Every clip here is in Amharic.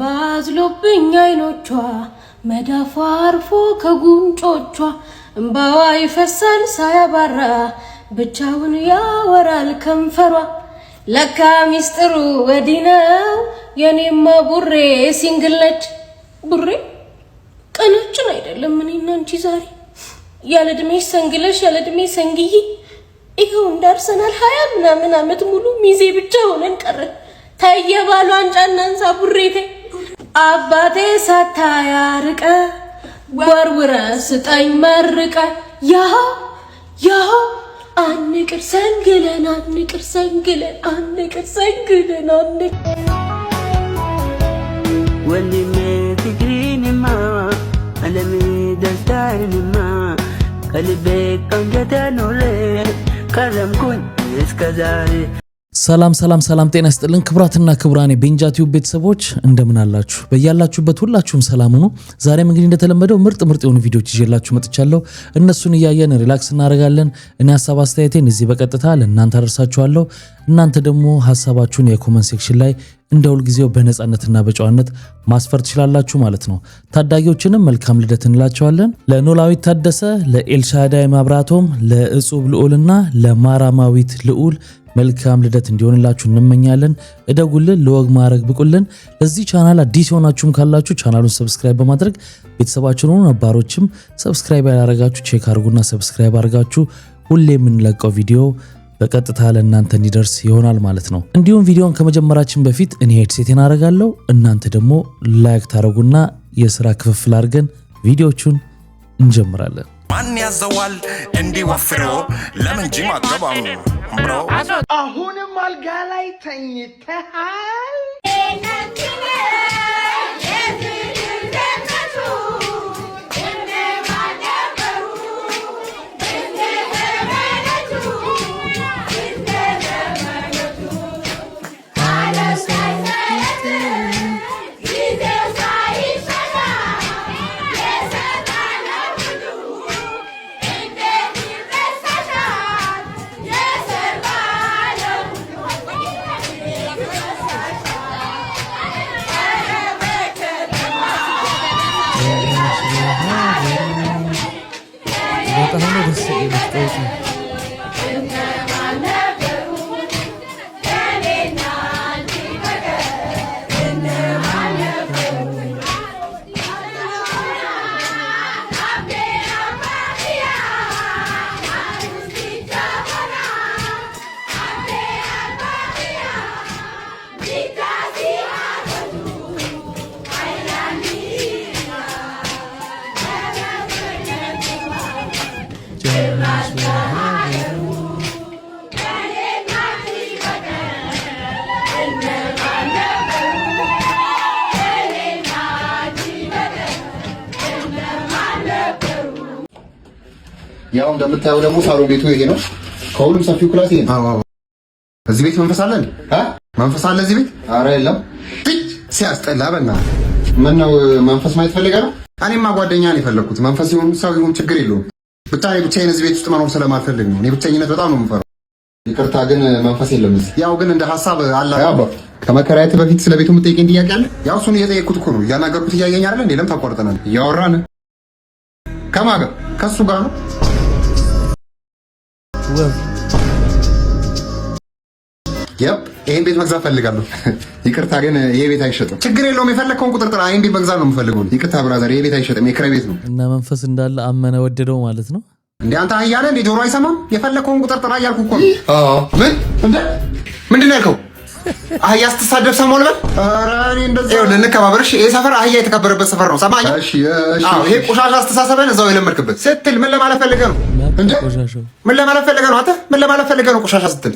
እምባዝሎብኝ አይኖቿ መዳፏ አርፎ ከጉንጮቿ እምባዋ ይፈሳል ሳያባራ ብቻውን ያወራል ከንፈሯ ለካ ሚስጥሩ ወዲህ ነው የኔማ ቡሬ ሲንግል ነች ቡሬ ቀናችን አይደለም እኔና አንቺ ዛሬ ያለድሜሽ ሰንግለሽ ያለድሜ ሰንግዬ ይኸው እንዳርሰናል 20 ምናምን አመት ሙሉ ሚዜ ብቻ ሆነን ቀረን ታየባሉ አንጫናንሳ ቡሬቴ አባቴ ሳታያርቀ ወርውረ ስጠኝ መርቀ ያ አንቅር ሰንግለን ወንድሜ ፍቅሬንማ ዓለም ደስታንማ ከልቤ ቀንጀተ ኖሬ ከረምኩኝ እስከዛሬ። ሰላም ጤና ይስጥልን ክብራትና ክብራኔ ቤንጃ ቲዩብ ቤተሰቦች እንደምን አላችሁ? በያላችሁበት ሁላችሁም ሰላም ሁኑ። ዛሬም እንግዲህ እንደተለመደው ምርጥ የሆኑ ቪዲዮዎች ይዤላችሁ መጥቻለሁ። እነሱን እያየን ሪላክስ እናደርጋለን። እኔ ሐሳብ አስተያየቴን እዚህ በቀጥታ ለእናንተ አደርሳችኋለሁ። እናንተ ደግሞ ሐሳባችሁን የኮመንት ሴክሽን ላይ እንደ ሁልጊዜው በነጻነትና በጨዋነት ማስፈር ትችላላችሁ ማለት ነው። ታዳጊዎችንም መልካም ልደት እንላቸዋለን። ለኖላዊት ታደሰ፣ ለኤልሻዳይ ማብራቶም፣ ለእጹብ ልዑልና ለማራማዊት ልዑል መልካም ልደት እንዲሆንላችሁ እንመኛለን። እደጉልን፣ ለወግ ማድረግ ብቁልን። ለዚህ ቻናል አዲስ የሆናችሁም ካላችሁ ቻናሉን ሰብስክራይብ በማድረግ ቤተሰባችን ሆኑ። ነባሮችም ሰብስክራይብ ያላረጋችሁ ቼክ አድርጉና ሰብስክራይብ አድርጋችሁ ሁሌ የምንለቀው ቪዲዮ በቀጥታ ለእናንተ እንዲደርስ ይሆናል ማለት ነው። እንዲሁም ቪዲዮን ከመጀመራችን በፊት እኔ ሄድሴቴን አደርጋለሁ፣ እናንተ ደግሞ ላይክ ታደርጉና የሥራ ክፍፍል አድርገን ቪዲዮቹን እንጀምራለን። ማን ያዘዋል እንዲወፍሮ ለምን ጂም አትገባም ብሮ? አሁንም አልጋ ላይ ተኝተሃል? ያው እንደምታየው ደግሞ ሳሎን ቤቱ ይሄ ነው። ከሁሉም ሰፊው ክላስ ይሄ ነው። እዚህ ቤት መንፈስ አለ እንዴ? መንፈስ አለ እዚህ ቤት? አረ የለም። ሲያስጠላ በእናትህ። ምን ነው መንፈስ ማየት ፈልገህ ነው? እኔማ ጓደኛ ነው የፈለኩት። መንፈስ ይሁን ሰው ይሁን ችግር የለውም። ብቻዬን እዚህ ቤት ውስጥ መኖር ስለማልፈልግ ነው። እኔ ብቻኝነት በጣም ነው የምፈራው። ይቅርታ ግን መንፈስ የለም እዚህ። ያው ግን እንደ ሐሳብ አለ። አባ ከመከራየት በፊት ስለ ቤቱ የምጠይቀኝ ጥያቄ አለ? ያው እሱን እየጠየቅኩት እኮ ነው። እያናገርኩት እያየኝ አይደል እንዴ? ለምን ታቋርጠናል? እያወራን ከማን ጋር? ከሱ ጋር ነው። ይሄን ቤት መግዛት ፈልጋለሁ። ይቅርታ ግን ይሄ ቤት አይሸጥም። ችግር የለውም። የፈለከውን ቁጥር ጥራ። ይሄን ቤት መግዛት ነው የምፈልገው። ይቅርታ ብራዘር፣ ይሄ ቤት አይሸጥም። የክራይ ቤት ነው። እና መንፈስ እንዳለ አመነ ወደደው ማለት ነው። እንዴ አንተ አህያለ እንዴ? ጆሮ አይሰማም? የፈለከውን ቁጥር ጥራ እያልኩ እኮ ነው። ምን ምንድን ነው ያልከው? አህያ ስትሳደብ ሰሞን በል። ኧረ እኔ እንደዚህ ይኸውልህ፣ እንከባበርሽ። ይሄ ሰፈር አህያ የተከበረበት ሰፈር ነው። ሰማኝ? እሺ። ይሄ ቆሻሻ አስተሳሰብን እዛው የለመድክበት ስትል ምን ለማለት ፈልገህ ነው? እንዴ ምን ለማለት ፈልገህ ነው? አንተ ምን ለማለት ፈልገህ ነው? ቆሻሻ ስትል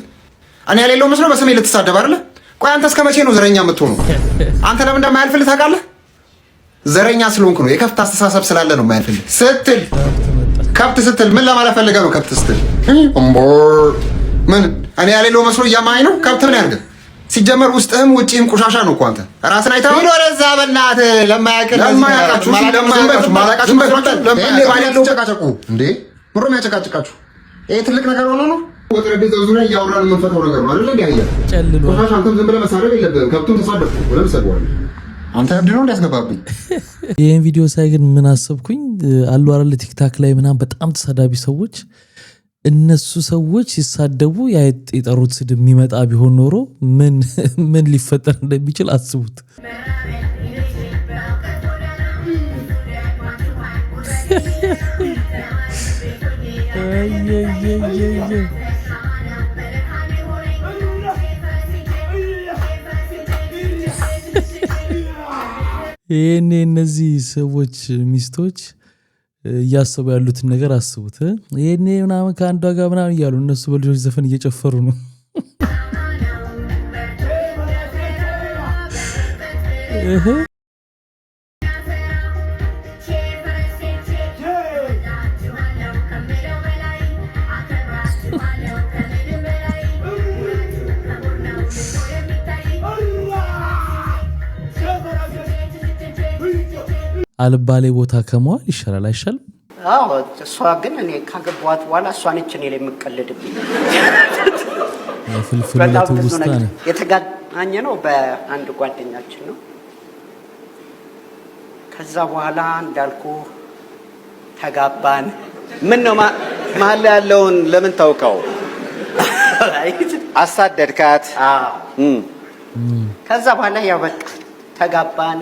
እኔ ያሌለው መስሎ በስሜ ልትሳደብ አይደለ? ቆይ አንተ እስከ መቼ ነው ዘረኛ የምትሆነው? አንተ ለምን እንደማያልፍልህ ታውቃለህ? ዘረኛ ስለሆንክ ነው። የከፍት አስተሳሰብ ስላለ ነው የማያልፍልህ። ስትል ከብት ስትል ምን ለማለት ፈልገህ ነው? ከብት ስትል ምን እኔ ያሌለው መስሎ እያማኝ ነው? ከብት ምን ያርግ? ሲጀመር ውስጥህም ውጪህም ቆሻሻ ነው እኮ አንተ ራስን አይተህ ነው። ወደዛ በእናትህ ለማያውቃችሁ እንዴ ምሮም ያጨቃጭቃችሁ። ይሄ ትልቅ ነገር ሆኖ ነው። ወጠረቤዛው ዙሪያ እያወራን የምንፈታው ነገር ነው አይደል? እንዴ አያ ጨልሎ ቆሻሻ አንተም ዝም ብለህ መሳደብ የለብህም። ከብቱን ተሳደብኩ ወለም ሰደዋል። አንተ አብዲ ነው እንዲያስገባብኝ። ይሄን ቪዲዮ ሳይ ግን ምን አሰብኩኝ አሉ አይደል ቲክታክ ላይ ምናምን በጣም ተሳዳቢ ሰዎች እነሱ ሰዎች ሲሳደቡ የጠሩት ስድብ የሚመጣ ቢሆን ኖሮ ምን ሊፈጠር እንደሚችል አስቡት። ይሄኔ እነዚህ ሰዎች ሚስቶች እያሰቡ ያሉትን ነገር አስቡት። ይሄኔ ምናምን ከአንዷ ጋር ምናምን እያሉ እነሱ በልጆች ዘፈን እየጨፈሩ ነው። አልባሌ ቦታ ከመዋል ይሻላል አይሻልም? አዎ እሷ ግን እኔ ካገባኋት በኋላ እሷ ነች እኔ ላይ የምቀልድብኝ። ፍልፍል ለትውስታ ነው። የተገናኘ ነው በአንድ ጓደኛችን ነው። ከዛ በኋላ እንዳልኩ ተጋባን። ምን ነው መሀል ላይ ያለውን ለምን ታውቀው አሳደድካት? ከዛ በኋላ ያው በቃ ተጋባን።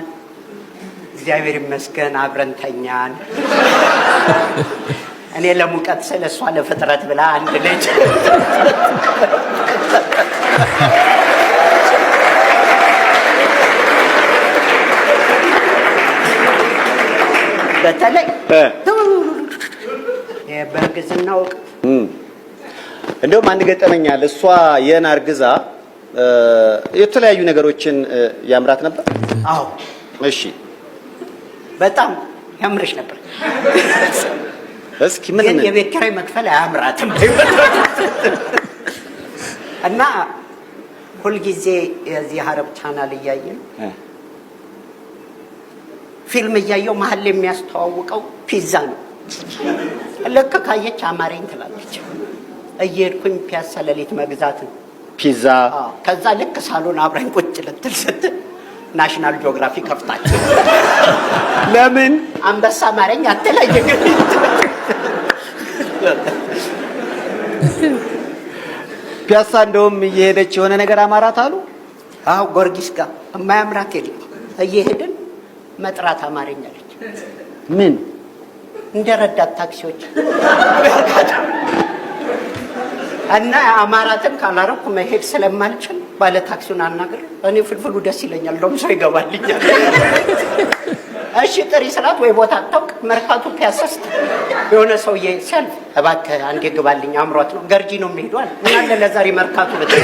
እግዚአብሔር ይመስገን አብረን ተኛን። እኔ ለሙቀት ስለ እሷ ለፍጥረት ብላ አንድ ልጅ በተለይ በእርግዝና ወቅት እንደውም አንድ ገጠመኛል። እሷ የና አርግዛ የተለያዩ ነገሮችን ያምራት ነበር። አዎ እሺ በጣም ያምርሽ ነበር። እስኪ ምን የቤት ኪራይ መክፈል አያምራትም እና ሁልጊዜ የዚህ ሀረብ ቻናል እያየን ፊልም እያየው መሀል የሚያስተዋውቀው ፒዛ ነው። ልክ ካየች አማረኝ ትላለች። እየሄድኩኝ ፒያሳ ሌሊት መግዛት ነው ፒዛ። ከዛ ልክ ሳሎን አብራኝ ቁጭ ልትል ስትል ናሽናል ጂኦግራፊ ከፍታች ለምን አንበሳ አማረኝ አትለኝ። ፒያሳ እንደውም እየሄደች የሆነ ነገር አማራት አሉ። አዎ ጎርጊስ ጋር የማያምራት የለም። እየሄድን መጥራት አማረኝ አለች። ምን እንደረዳት ታክሲዎች እና አማራትን ካላረኩ መሄድ ስለማልችል ባለ ታክሲውን አናግር። እኔ ፍልፍሉ ደስ ይለኛል ደም ሰው ይገባልኛል። እሺ ጥሪ ስላት ወይ ቦታ አታውቅ መርካቶ ፒያሳስት የሆነ ሰውዬ ሲያልፍ እባክህ አንዴ ግባልኝ አምሯት ነው ገርጂ ነው የሚሄዷል እና ለዛሬ መርካቶ ብትይ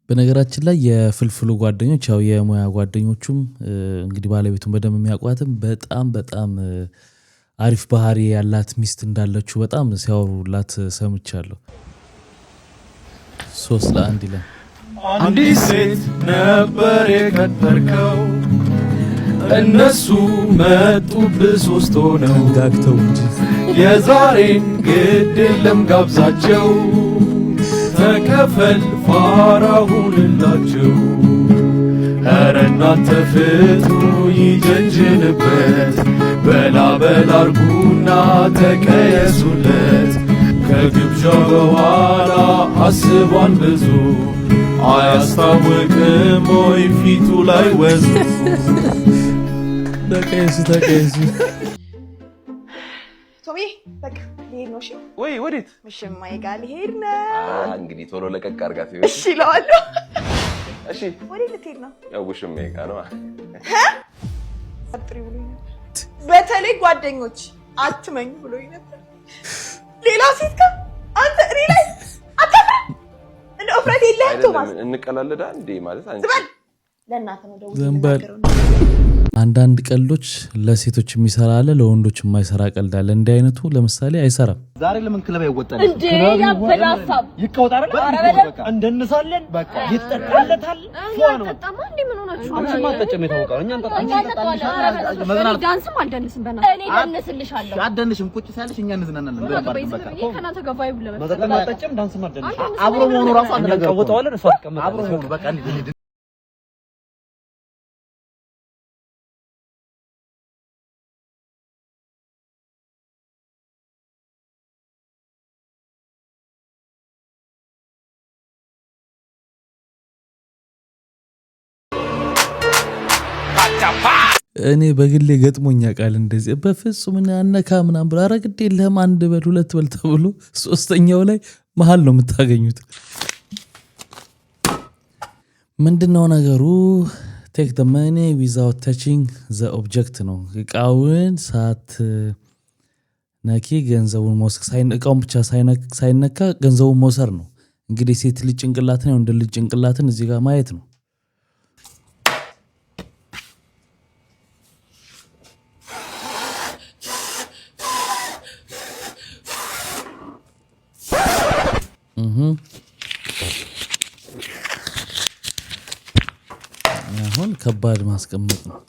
በነገራችን ላይ የፍልፍሉ ጓደኞች ያው የሙያ ጓደኞቹም እንግዲህ ባለቤቱን በደም የሚያውቋትም በጣም አሪፍ ባህሪ ያላት ሚስት እንዳለችው በጣም ሲያወሩላት ሰምቻለሁ። 3-1 ይላል። አንዲት ሴት ነበር የቀጠርከው እነሱ መጡብህ 3 ሆነው ጋግተው እንጂ የዛሬን ግድ የለም ጋብዛቸው ተከፈል ፋራሁንላቸው። ኧረ እናንተ ፍቱ ይጀንጅንበት በላበል አርጉና ተቀየሱለት ከግብዣ በኋላ አስቧን ብዙ አያስታውቅም ወይ ፊቱ ላይ ወዙ። ተቀየሱ ቶሚ በቃ ልሄድ ነው። እሺ ወይ ወዴት? ምሽማዬ ጋር ልሄድ ነው። እንግዲህ ቶሎ ለቀቅ አድርጋት። እሺ እለዋለሁ። እሺ ወዴት ልትሄድ ነው? ያው ውሽማዬ ጋር ነው። አጥሪ ብሎኝ ነበር። በተለይ ጓደኞች አትመኝ ብሎኝ ነበር። ሌላ ሴት ጋር አንተ እኔ ላይ አታፍራ እንደ ኦፍረት የለህም ቶማስ። እንቀላለዳ እንዴ ማለት አንቺ ዝም በል። ለእናትህ ነው ደውዬ ዝም በል። አንዳንድ ቀልዶች ለሴቶች የሚሰራ አለ፣ ለወንዶች የማይሰራ ቀልድ አለ። እንዲህ አይነቱ ለምሳሌ አይሰራም። ዛሬ ለምን ክለብ አይወጣል እንዴ? ያበላሳብ ይቀውጣ አይደል? በቃ እንደንሳለን፣ በቃ ይተጣለታል። ፎኑ ተጣማ እንዴ? ምን ሆናችሁ? አንቺ ማጠጨም የታወቀው እኛ እንጠጣለን። መዝናናት ዳንስም አልደንስም። በእናትህ እኔ ደንስልሻለሁ። አደንሽም ቁጭ ሳለሽ እኛ እንዝናናለን። በቃ ከናንተ ጋር ቫይብ ለመጠቀም ማጠጨም ዳንስም አልደንሽም። አብሮ መሆኑ ራሱ አንድ ነገር ቀውጣዋለን። እሷ ተቀመጠ አብሮ መሆኑ በቃ እንዴ እኔ በግሌ ገጥሞኛ ቃል እንደዚህ በፍጹም አነካ ምናምን ብሎ ኧረ ግድ የለህም አንድ በል ሁለት በል ተብሎ ሶስተኛው ላይ መሀል ነው የምታገኙት። ምንድነው ነገሩ? ቴክ the money without touching the object ነው። እቃውን ሳት ነኪ ገንዘቡን መውሰድ እቃውን ብቻ ሳይነካ ገንዘቡን መውሰድ ነው። እንግዲህ ሴት ልጅ ጭንቅላትን ነው እንደ ልጅ ጭንቅላትን እዚህ ጋር ማየት ነው። አሁን ከባድ ማስቀመጥ ነው።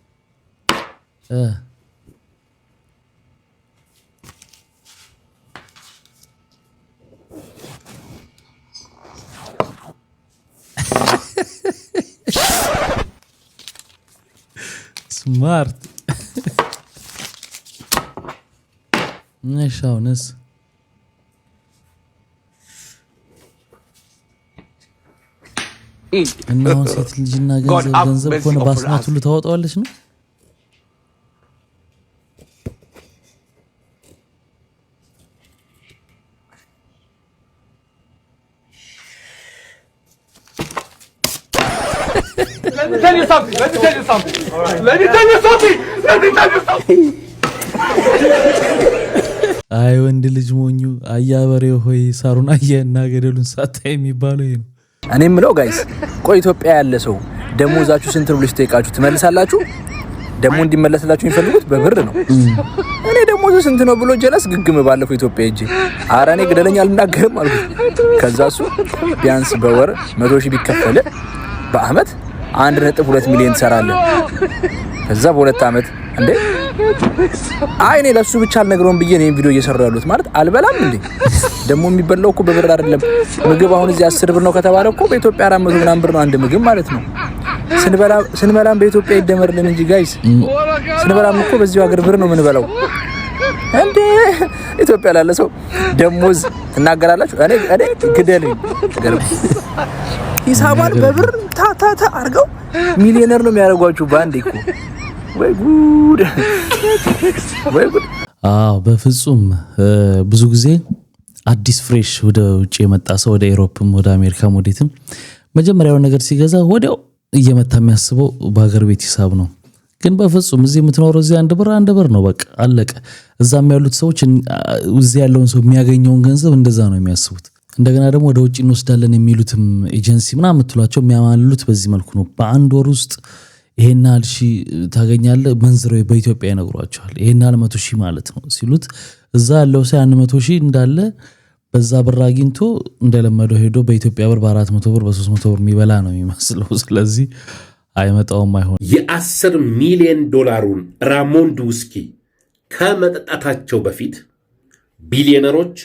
ስማርት ነሻውነስ እና አሁን ሴት ልጅና ገንዘብ ሆነ ባስማት ሁሉ ታወጣዋለች ነው። አይ ወንድ ልጅ ሞኙ አያበሬው ሆይ ሳሩን አየና ገደሉን ሳታይ የሚባለው ይሄ ነው። እኔ ምለው ጋይስ ቆይ ኢትዮጵያ ያለ ሰው ደሞዛችሁ ስንት ነው ብለሽ ጠይቃችሁ ትመልሳላችሁ? ደሞ እንዲመለስላችሁ የሚፈልጉት በብር ነው። እኔ ደሞዙ ስንት ነው ብሎ ጀለስ ግግም ባለፈው ኢትዮጵያ ሄጄ ኧረ እኔ ግደለኝ አልናገርም አልኩት። ከዛ እሱ ቢያንስ በወር 100,000 ቢከፈል በአመት 1.2 ሚሊዮን ትሰራለህ። ከዛ በሁለት አመት እንዴ አይ እኔ ለሱ ብቻ አልነግረውም ብዬ ነው ቪዲዮ እየሰራው ያሉት ማለት አልበላም እንዴ ደሞ የሚበላው እኮ በብር አይደለም። ምግብ አሁን እዚህ 10 ብር ነው ከተባለ እኮ በኢትዮጵያ 400 ምናምን ብር ነው አንድ ምግብ ማለት ነው። ስንበላም በኢትዮጵያ ይደመርልን እንጂ ጋይስ ስንበላም እኮ በዚሁ ሀገር ብር ነው የምንበላው እንዴ። ኢትዮጵያ ላለ ሰው ደሞዝ ትናገራላችሁ። እኔ ግደልኝ ሂሳባን በብር ታታ አርገው ሚሊዮነር ነው የሚያደርጓችሁ ባንዴ እኮ ወይ ጉድ ወይ ጉድ። አዎ በፍጹም ብዙ ጊዜ አዲስ ፍሬሽ ወደ ውጪ የመጣ ሰው ወደ አውሮፓም ወደ አሜሪካም ወዴትም መጀመሪያው ነገር ሲገዛ ወዲያው እየመታ የሚያስበው በሀገር ቤት ሂሳብ ነው። ግን በፍጹም እዚህ የምትኖረው እዚህ አንድ ብር ነው በቃ አለቀ። እዛም ያሉት ሰዎች እዚህ ያለውን ሰው የሚያገኘውን ገንዘብ እንደዛ ነው የሚያስቡት። እንደገና ደግሞ ወደ ውጪ እንወስዳለን የሚሉትም ኤጀንሲ ምናምን የምትሏቸው የሚያማልሉት በዚህ መልኩ ነው። በአንድ ወር ውስጥ ይሄን ያህል ሺህ ታገኛለህ መንዝረው በኢትዮጵያ ይነግሯቸዋል። ይሄን ያህል 100,000 ማለት ነው ሲሉት እዛ ያለው ሰው 100,000 እንዳለ በዛ ብር አግኝቶ እንደለመደው ሄዶ በኢትዮጵያ ብር በ400 ብር በ300 ብር የሚበላ ነው የሚመስለው። ስለዚህ አይመጣውም አይሆን። የ10 ሚሊዮን ዶላሩን ራሞንድ ውስኪ ከመጠጣታቸው በፊት ቢሊዮነሮች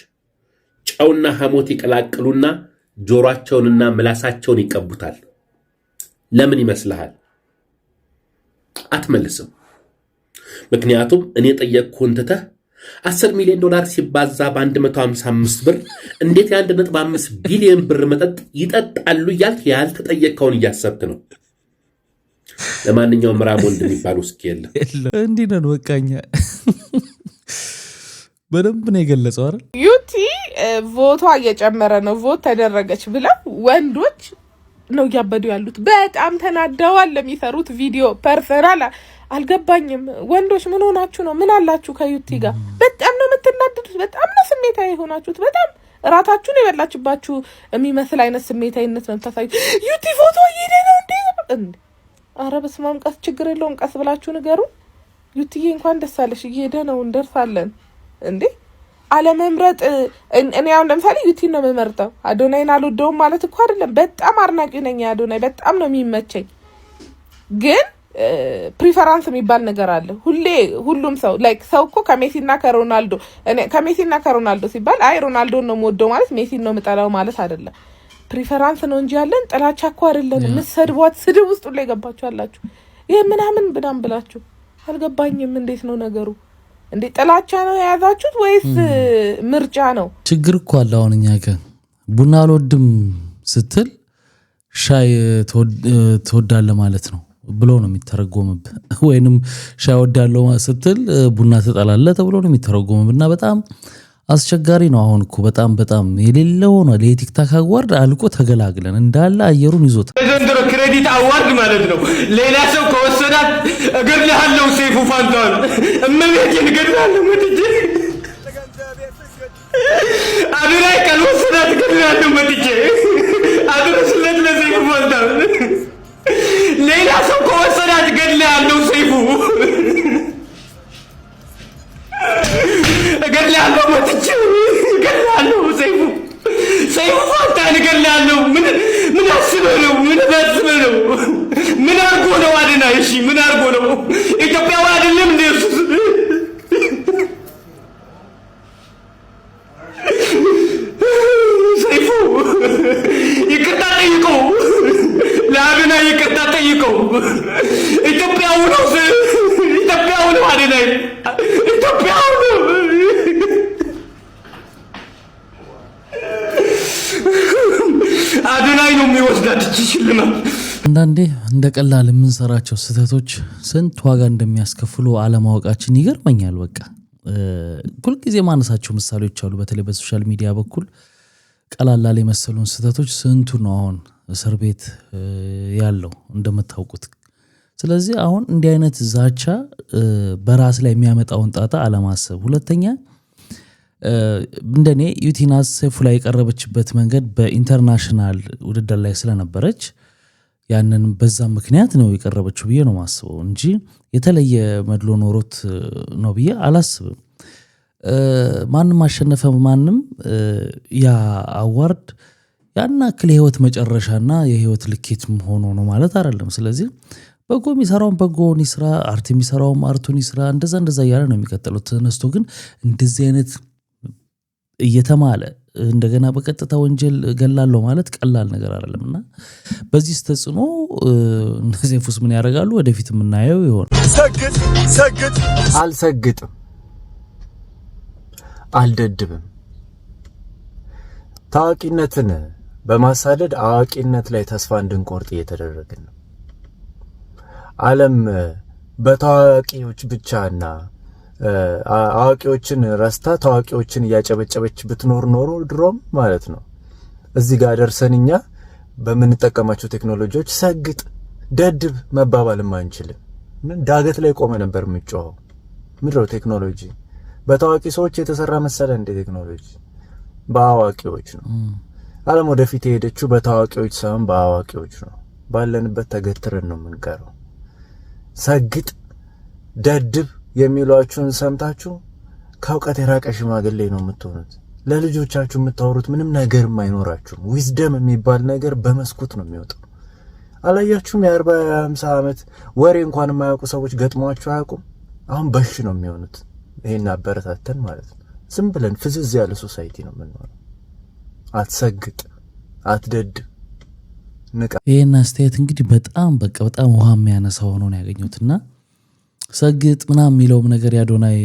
ጨውና ሐሞት ይቀላቅሉና ጆሮአቸውንና ምላሳቸውን ይቀቡታል። ለምን ይመስልሃል? አትመልስም። ምክንያቱም እኔ ጠየቅኩህን ትተህ 10 ሚሊዮን ዶላር ሲባዛ በ155 ብር እንዴት የ1.5 ቢሊዮን ብር መጠጥ ይጠጣሉ እያልክ ያልተጠየቅከውን እያሰብክ ነው። ለማንኛውም ራሞንድ የሚባል ውስኪ የለም። እንዲህ ነን በቃኛ። በደንብ ነው የገለጸው አይደል? ዩቲ ቮቷ እየጨመረ ነው ቮት ተደረገች ብለው ወንዶች ነው ያበዱ ያሉት። በጣም ተናደዋል። ለሚሰሩት ቪዲዮ ፐርሰናል አልገባኝም። ወንዶች ምን ሆናችሁ ነው? ምን አላችሁ ከዩቲ ጋር? በጣም ነው የምትናደዱት። በጣም ነው ስሜታዊ ሆናችሁት። በጣም ራታችሁን የበላችባችሁ የሚመስል አይነት ስሜታዊነት ነው የምታሳዩት። ዩቲ ፎቶ እየሄደ ነው እንዴ? አረ በስማም ቀስ ችግር የለውም ቀስ ብላችሁ ንገሩ። ዩቲዬ እንኳን ደስ አለሽ እየሄደ ነው እንደርሳለን እንዴ አለመምረጥ እኔ አሁን ለምሳሌ ዩቲን ነው የምመርጠው አዶናይን አልወደውም ማለት እኮ አይደለም በጣም አድናቂ ነኝ አዶናይ በጣም ነው የሚመቸኝ ግን ፕሪፈራንስ የሚባል ነገር አለ ሁሉም ሰው ላይክ ሰው እኮ ከሜሲና ከሮናልዶ ሲባል አይ ሮናልዶ ነው የምወደው ማለት ሜሲን ነው የምጠላው ማለት አይደለም ፕሪፈራንስ ነው እንጂ ያለን ጥላቻ እኮ አይደለም መስድቧት ስድብ ውስጥ ላይ ገባችሁ አላችሁ ይሄ ምናምን ብዳም ብላችሁ አልገባኝም እንዴት ነው ነገሩ እንዴ ጥላቻ ነው የያዛችሁት ወይስ ምርጫ ነው ችግር እኮ አለ አሁን እኛ ጋር ቡና አልወድም ስትል ሻይ ትወዳለህ ማለት ነው ብሎ ነው የሚተረጎምብህ ወይንም ሻይ ወዳለው ስትል ቡና ትጠላለህ ተብሎ ነው የሚተረጎምብና በጣም አስቸጋሪ ነው አሁን እኮ በጣም የሌለው ነው ለቲክታክ አዋርድ አልቆ ተገላግለን እንዳለ አየሩን ይዞት ዘንድሮ ክሬዲት አዋርድ ማለት ነው ሌላ ሰው ከወሰዳት እገድልሃለሁ ሰይፉ ፋንታውን እመቤቴን እገድልሃለሁ መጥቼ አዶናይ ካልወሰዳት እገድልሃለሁ መጥቼ አድረስለት ለሰይፉ ፋንታውን ሌላ ሰው ከወሰዳት እገድልሃለሁ ሰይፉ እገድልሃለሁ መጥቼ እገድልሃለሁ ሰይፉ ፋንታውን እገድልሃለሁ ምን አስበህ ነው ምን አድርጎ ነው አዶናይ እሺ ምን አድርጎ ነው ኢትዮጵያዊ አይደለም እንደ ኢየሱስ ሰይፉ ይቅርታ ጠይቀው ለአዶናይ ይቅርታ ጠይቀው ኢትዮጵያዊ ነው አዶናይ ኢትዮጵያዊ ነው አዶናይ ነው የሚወስዳት ሽልማት አንዳንዴ እንደቀላል የምንሰራቸው ስህተቶች ስንት ዋጋ እንደሚያስከፍሉ አለማወቃችን ይገርመኛል በቃ ሁሉ ጊዜ ማነሳቸው ምሳሌዎች አሉ በተለይ በሶሻል ሚዲያ በኩል ቀላላል የመሰሉን ስህተቶች ስንቱ ነው አሁን እስር ቤት ያለው እንደምታውቁት ስለዚህ አሁን እንዲህ አይነት ዛቻ በራስ ላይ የሚያመጣውን ጣጣ አለማሰብ ሁለተኛ እንደኔ ዩቲናስ ሰይፉ ላይ የቀረበችበት መንገድ በኢንተርናሽናል ውድድር ላይ ስለነበረች ያንን በዛ ምክንያት ነው የቀረበችው ብዬ ነው ማስበው እንጂ የተለየ መድሎ ኖሮት ነው ብዬ አላስብም ማንም አሸነፈ ማንም ያ አዋርድ ያና ክለ ህይወት መጨረሻና የህይወት ልኬት ሆኖ ነው ማለት አይደለም ስለዚህ በጎ የሚሰራውን በጎን ይስራ አርት የሚሰራውን አርቱን ይስራ እንደዛ ያለ ነው የሚቀጥለው ተነስቶ ግን እንደዚህ አይነት እየተማለ እንደገና በቀጥታ ወንጀል ገላለው ማለት ቀላል ነገር አይደለምና በዚህ ተጽዕኖ ሰይፉስ ምን ያደርጋሉ ወደፊት የምናየው ይሆን ሰግጥ አልሰግጥም አልደድብም ታዋቂነትን በማሳደድ አዋቂነት ላይ ተስፋ እንድንቆርጥ እየተደረገን ነው ዓለም በታዋቂዎች ብቻና አዋቂዎችን ረስታ ታዋቂዎችን ያጨበጨበች ብትኖር ኖሮ ድሮም ማለት ነው እዚህ ጋር ደርሰንኛ በመንጠቀማቸው ቴክኖሎጂዎች ሰግጥ ደድብ መባባልም አንችልም ምን ዳገት ላይ ቆመ ነበር ምጮው ምድረው ቴክኖሎጂ በታዋቂ ሰዎች የተሰራ መሰለ እንደ ቴክኖሎጂ በአዋቂዎች ነው ዓለም ወደፊት የሄደችው በታዋቂዎች ሳይሆን በአዋቂዎች ነው ባለንበት ተገትረን ነው የምንቀረው ሰግጥ ደድብ የሚሏችሁን ሰምታችሁ ከውቀት የራቀ ሽማግሌ ነው የምትሆኑት ለልጆቻችሁ የምታወሩት ምንም ነገር የማይኖራችሁም ዊዝደም የሚባል ነገር በመስኮት ነው የሚወጣው አላያችሁም የ40 50 ዓመት ወሬ እንኳን የማያውቁ ሰዎች ገጥሟቸው አያውቁም አሁን በሽ ነው የሚሆኑት ይሄን አበረታተን ማለት ነው ዝም ብለን ፍዝዝ ያለ ሶሳይቲ ነው የምንኖረው አትሰግጥ አትደድብ ንቃ ይሄን አስተያየት እንግዲህ በጣም ውሃ የሚያነሳው ነው ያገኙትና ሰግጥ ምናምን የሚለው ነገር ያዶናይ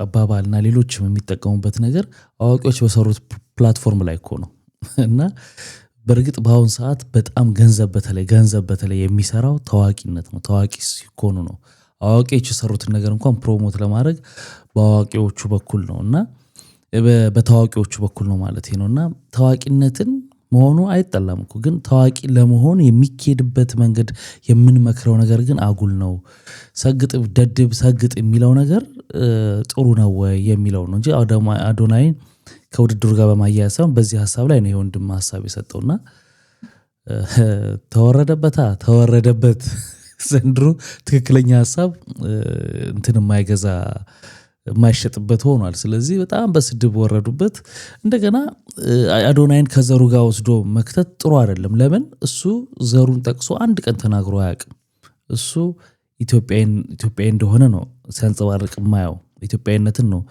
አባባልና ሌሎችም የሚጠቀሙበት ነገር አዋቂዎች በሰሩት ፕላትፎርም ላይ እኮ ነው እና በርግጥ በአሁን ሰዓት በጣም ገንዘብ በተለይ የሚሰራው ታዋቂነት ነው ታዋቂ ሲኮኑ ነው አዋቂዎች የሰሩትን ነገር እንኳን ፕሮሞት ለማድረግ በአዋቂዎቹ በኩል ነውና በታዋቂዎቹ በኩል ነው ማለት ነውና ታዋቂነትን መሆኑ አይጠላም እኮ ግን ታዋቂ ለመሆን የሚኬድበት መንገድ የምንመክረው ነገር ግን አጉል ነው ሰግጥ ደድብ ሰግጥ የሚለው ነገር ጥሩ ነው ወይ የሚለው ነው እንጂ አዶናይ ከውድድሩ ጋር በማያያዝ በዚህ ሐሳብ ላይ ነው የወንድም ሐሳብ የሰጠውና ተወረደበት ዘንድሮ ትክክለኛ ሐሳብ እንትን የማይገዛ የማይሸጥበት ሆኗል። ስለዚህ በጣም በስድብ ወረዱበት። እንደገና አዶናይን ከዘሩ ጋር ወስዶ መክተት ጥሩ አይደለም። ለምን እሱ ዘሩን ጠቅሶ አንድ ቀን ተናግሮ አያውቅም። እሱ ኢትዮጵያዊ እንደሆነ ነው ሲያንጸባርቅ ማየው። ኢትዮጵያዊነትን ነው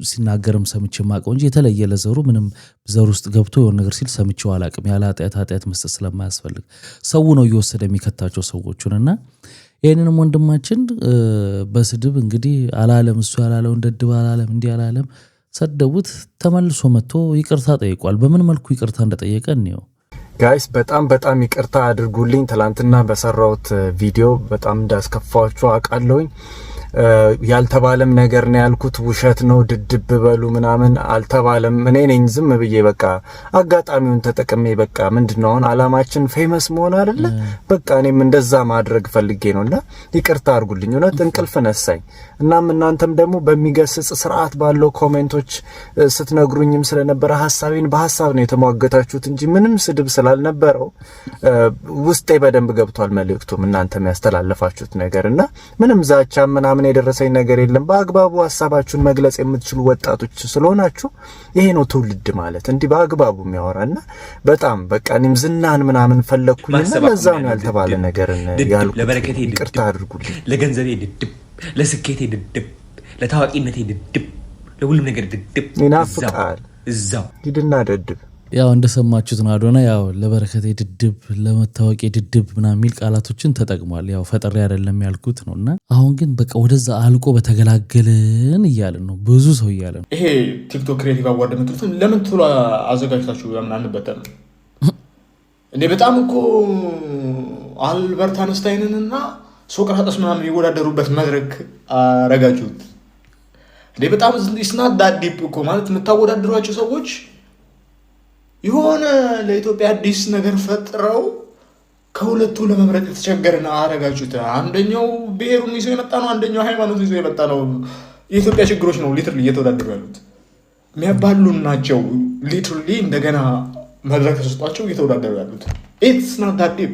ሲናገርም ሰምቼ ማቀው እንጂ የተለየ ለዘሩ ምንም ዘሩ ውስጥ ገብቶ የሆነ ነገር ሲል ሰምቼው አላቅም። ያለ ኃጢአት መስጠት ስለማያስፈልግ ሰው ነው እየወሰደ የሚከታቸው ሰዎቹንና ይህንንም ወንድማችን በስድብ እንግዲህ አላለም እሱ ያላለውን ደድብ አላለም እንዲህ አላለም ሰደቡት። ተመልሶ መጥቶ ይቅርታ ጠይቋል። በምን መልኩ ይቅርታ እንደጠየቀ ነው ጋይስ በጣም ይቅርታ አድርጉልኝ። ትላንትና በሰራውት ቪዲዮ በጣም እንዳስከፋችሁ አውቃለሁኝ። ያልተባለም ነገር ነው ያልኩት። ውሸት ነው ድድብ በሉ ምናምን አልተባለም። እኔ ነኝ ዝም ብዬ በቃ አጋጣሚውን ተጠቅሜ በቃ ምንድነው አላማችን ፌመስ መሆን አይደለ? በቃ እኔም እንደዛ ማድረግ ፈልጌ ነውና ይቅርታ አድርጉልኝ። እውነት እንቅልፍ ነሳኝ። እናም እናንተም ደግሞ በሚገስጽ ስርዓት ባለው ኮሜንቶች ስትነግሩኝም ስለነበረ ሐሳቤን በሐሳብ ነው የተሟገታችሁት እንጂ ምንም ስድብ ስላልነበረው ውስጤ በደንብ ገብቷል መልእክቱም እናንተም ያስተላለፋችሁት ነገርና ምንም ዛቻ ምናምን የደረሰኝ ነገር የለም። በአግባቡ ሐሳባችሁን መግለጽ የምትችሉ ወጣቶች ስለሆናችሁ ይሄ ነው ትውልድ ማለት እንዲህ በአግባቡ የሚያወራና በጣም በቃ እኔም ዝናን ምናምን ፈለኩኝና ለዛው ነው ያልተባለ ነገር ያልኩት። ለበረከቴ ይቅርታ አድርጉልኝ። ለገንዘቤ ድድብ፣ ለስኬቴ ድድብ፣ ለታዋቂነቴ ድድብ፣ ለሁሉም ነገር ድድብ ይናፍቃል። እዛው ሂድና ደድብ። ያው እንደሰማችሁት ነው አዶናይ ያው ለበረከቴ ድድብ ለመታወቂያ ድድብ ምናምን የሚል ቃላቶችን ተጠቅሟል። ያው ፈጠሪ አይደለም ያልኩት ነውና አሁን ግን በቃ ወደዛ አልቆ በተገላገልን እያልን ነው ብዙ ሰው እያለ ነው። ይሄ ቲክቶክ ክሬቲቭ አዋርድ የምትሉት ለምን ቶሎ አዘጋጅታችሁ ለምን አንበተን? እንዴ በጣም እኮ አልበርት አንስታይንን እና ሶቅራጥስ ምናምን ይወዳደሩበት መድረክ አረጋችሁት። እንዴ በጣም ኢስናት ዳዲፕ እኮ ማለት የምታወዳደሯቸው ሰዎች የሆነ ለኢትዮጵያ አዲስ ነገር ፈጥረው ከሁለቱ ለመምረጥ የተቸገረና አረጋችሁት። አንደኛው ብሔሩን ይዞ የመጣ ነው፣ አንደኛው ሃይማኖቱን ይዞ የመጣ ነው። የኢትዮጵያ ችግሮች ነው ሊትራሊ እየተወዳደሩ ያሉት የሚያባሉን ናቸው። ሊትራሊ እንደገና መድረክ ተሰጧቸው እየተወዳደሩ ያሉት። ኢትስ ናት ዳት ዲፕ።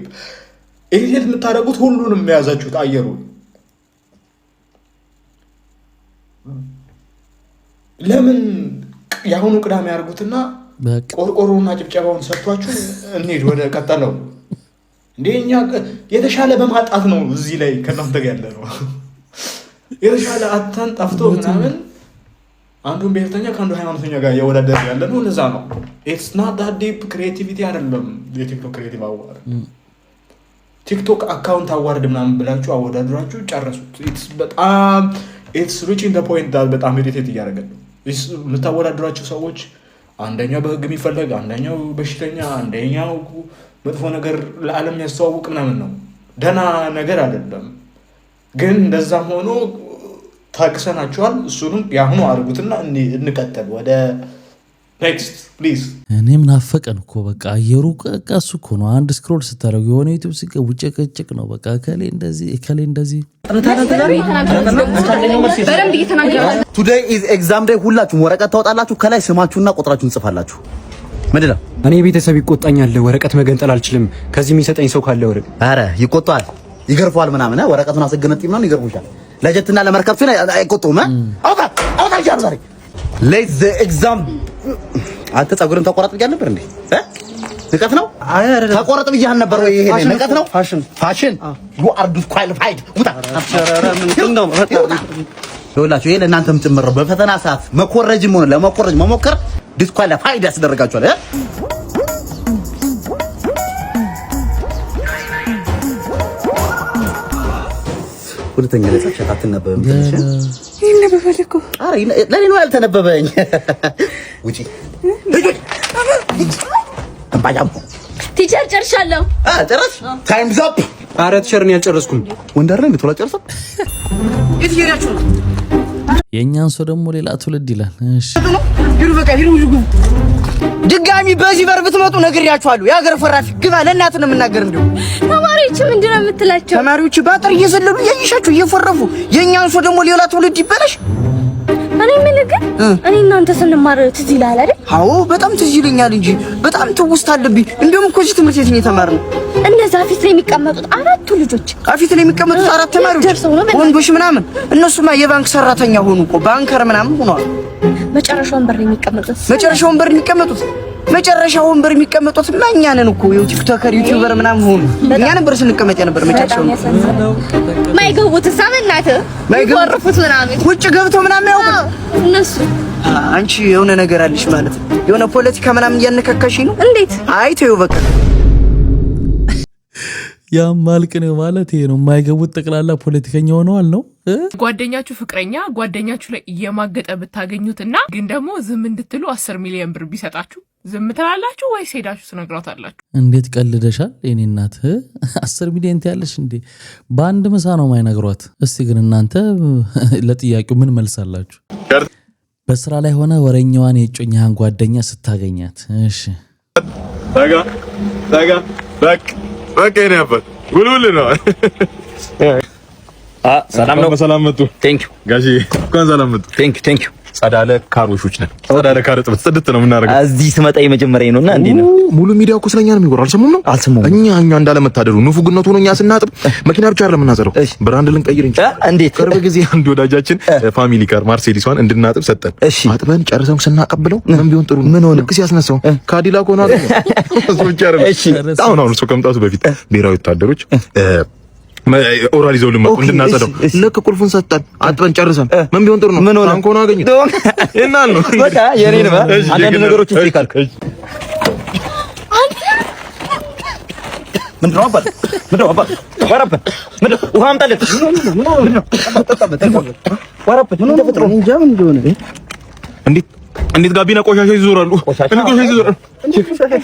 ኤዲት የምታደርጉት ሁሉንም የያዛችሁት አየሩን ለምን የአሁኑ ቅዳሜ ያደርጉትና ቆርቆሮና ጭብጨባውን ሰጥቷችሁ እንሂድ ወደ ቀጠለው። እንደኛ የተሻለ በማጣት ነው እዚህ ላይ ከናንተ ጋር ያለ ነው። የተሻለ አጣን ጠፍቶ ምናምን አንዱን ብሔርተኛ ከአንዱ ሃይማኖተኛ ጋር ያወዳደር ያለ ነው። ለዛ ነው ኢትስ ናት ዳት ዲፕ። ክሬቲቪቲ አይደለም የቲክቶክ ክሬቲቭ አዋርድ። ቲክቶክ አካውንት አዋርድ ምናምን ብላችሁ አወዳድራችሁ ጨረሱት። ኢትስ ሪቺንግ ዘ ፖይንት ዳት በጣም ሜዲቴት እያደረገ ነው የምታወዳድራችሁ ሰዎች። አንደኛው በህግ የሚፈለግ፣ አንደኛው በሽተኛ፣ አንደኛው መጥፎ ነገር ለዓለም ያስተዋውቅ ምናምን ነው። ደህና ነገር አይደለም። ግን እንደዛም ሆኖ ታቅሰናቸዋል። እሱንም ያሁኑ አድርጉትና እንቀጥል ወደ ኔክስት ፕሊዝ። እኔ ምናፈቀን እኮ በቃ አየሩ ቀሱ እኮ ነው። አንድ ስክሮል ስታደርጉ የሆነ ዩቲዩብ ሲቀ ውጭቅጭቅ ነው። በቃ ከሌ እንደዚህ ቱዴይ ኢዝ ኤግዛም ዴይ። ሁላችሁም ወረቀት ታወጣላችሁ። ከላይ ስማችሁና ቁጥራችሁን ጽፋላችሁ። ምንድን ነው? እኔ ቤተሰብ ይቆጣኛል። ወረቀት መገንጠል አልችልም። ከዚህ የሚሰጠኝ ሰው ካለ ወረቀት። ኧረ ይቆጣል፣ ይገርፈዋል ምናምን። ወረቀቱን አስገነጥም ነው ይገርፉሻል። ለጀትና ለመርከብ ሲሆን አይቆጡም። አውጣ ይሻል ዛሬ ሌት ዘ ኤግዛም። አንተ ጸጉርን ተቆረጥ ብያለሁ ነበር እንዴ? ንቀት ነው? ተቆረጥ ብያለሁ ነበር ወይ? ይሄ ንቀት ነው? ፋሽን you are disqualified። ውጣ። ይኸውላችሁ ይሄ ለእናንተም ጭምር ነው። በፈተና ሰዓት መኮረጅም ሆነ ለመኮረጅ መሞከር ዲስኳሊፋይድ ያስደርጋችኋል። ሁለተኛ ለጻፈት አትነበብም። ይነበባል እኮ። አረ ለኔ ነው ያልተነበበኝ። ውጪ አባጃም ቲቸር ጨርሻለሁ። ጨረሽ? ታይምስ አፕ። አረ ቲቸር እኔ አልጨረስኩም። ወንደር ላይ ልትወላ ጨርሰ እትየያችሁ የኛን ሰው ደግሞ ሌላ ትውልድ ይላል። እሺ ሂዱ፣ በቃ ሂዱ። ድጋሚ በዚህ በር ብትመጡ ነግሬያችኋለሁ። የሀገር ፈራፊ ግባ። ለእናት ነው የምናገር። እንደው ተማሪዎች ምንድን ነው የምትላቸው? ተማሪዎች ባጥር እየዘለሉ እያይሻችሁ እየፈረፉ፣ የኛን ሰው ደግሞ ሌላ ትውልድ ይበላሽ። እኔ ምልክ እኔ እናንተ ስንማር ትዝ ይላል አይደል? አዎ በጣም ትዝ ይለኛል እንጂ በጣም ትውስት አለብኝ። እንደውም እኮ እዚህ ትምህርት ቤት ነው የተማርነው። እነዛ ፊት ላይ የሚቀመጡት አራቱ ልጆች ፊት ላይ የሚቀመጡት አራት ተማሪዎች ወንዶች ምናምን እነሱማ የባንክ ሰራተኛ ሆኑ እኮ ባንከር ምናምን ሆነዋል። መጨረሻውን በር የሚቀመጡት መጨረሻ ወንበር የሚቀመጡት እኛ ነን እኮ ቲክቶከር ዩቲዩበር ምናምን ሆኑ። እኛ ነበር ስንቀመጥ ነበር መጨረሻው ማይገቡት ሳምናት ማይገቡት ምናምን ውጭ ገብተው ምናምን ያውቁ እነሱ። አንቺ የሆነ ነገር አለሽ ማለት ነው። የሆነ ፖለቲካ ምናምን እያነካካሽ ነው። እንዴት አይተዩ በቃ ያማልቅ ነው ማለት ይሄ ነው። የማይገቡት ጠቅላላ ፖለቲከኛ ሆነዋል ነው። ጓደኛችሁ ፍቅረኛ ጓደኛችሁ ላይ እየማገጠ ብታገኙትና ግን ደግሞ ዝም እንድትሉ 10 ሚሊዮን ብር ቢሰጣችሁ ዝም ትላላችሁ ወይስ ሄዳችሁ ትነግራታላችሁ? እንዴት ቀልደሻል የኔ እናት። 10 ሚሊዮን ትያለሽ እንዴ? በአንድ ምሳ ነው ማይነግሯት። እስቲ ግን እናንተ ለጥያቄው ምን መልሳላችሁ? በስራ ላይ ሆነ ወሬኛዋን የጮኛህን ጓደኛ ስታገኛት እሺ ታጋ በቃ የኔ አባት ጉልጉል ነው። ሰላም ነው። ሰላም መጡ። ቴንክ ዩ ጋሺ እንኳን ሰላም መጡ። ቴንክ ዩ ጸዳለ ካሮሾች ነን። ጸዳለ ካር ጽድት ነው የምናደርገው። እዚህ ስመጣ የመጀመሪያ ነውና እንዴ ነው ሙሉ ሚዲያው እኮ ስለኛ ነው የሚወራው። አልሰሙም ነው እኛ እንዳለመታደሉ ንፉግነቱ ነው። እኛ ስናጥብ መኪና ብቻ አይደለም የምናዘረው፣ ብራንድ ልንቀይር እንጂ። እንዴት ቅርብ ጊዜ አንድ ወዳጃችን ፋሚሊ ካር ማርሴዲስዋን እንድናጥብ ሰጠን። አጥበን ጨርሰን ስናቀብለው ምን ቢሆን ጥሩ ነው ልክ ሲያስነሳው ካዲላክ ሆነ እሱ ብቻ አይደለም። አሁን እሱ ከመምጣቱ በፊት ብሔራዊ ወታደሮች ኦራል ይዘው ልመጡ እንድናጸደው ልክ ቁልፉን ሰጠን። አጥበን ጨርሰን ምን ቢሆን ጥሩ ነው ታንኮና አገኘት እናል ነው በቃ የኔን አንዳንድ ነገሮችን ይካልክ ምንድነው አባል ወራበት ምንድነው ውሃ አምጣለት ወራበት ምን ተፈጥሮ እንጃ ምን እንደሆነ እንዴት ጋቢና ቆሻሻ ይዞራሉ?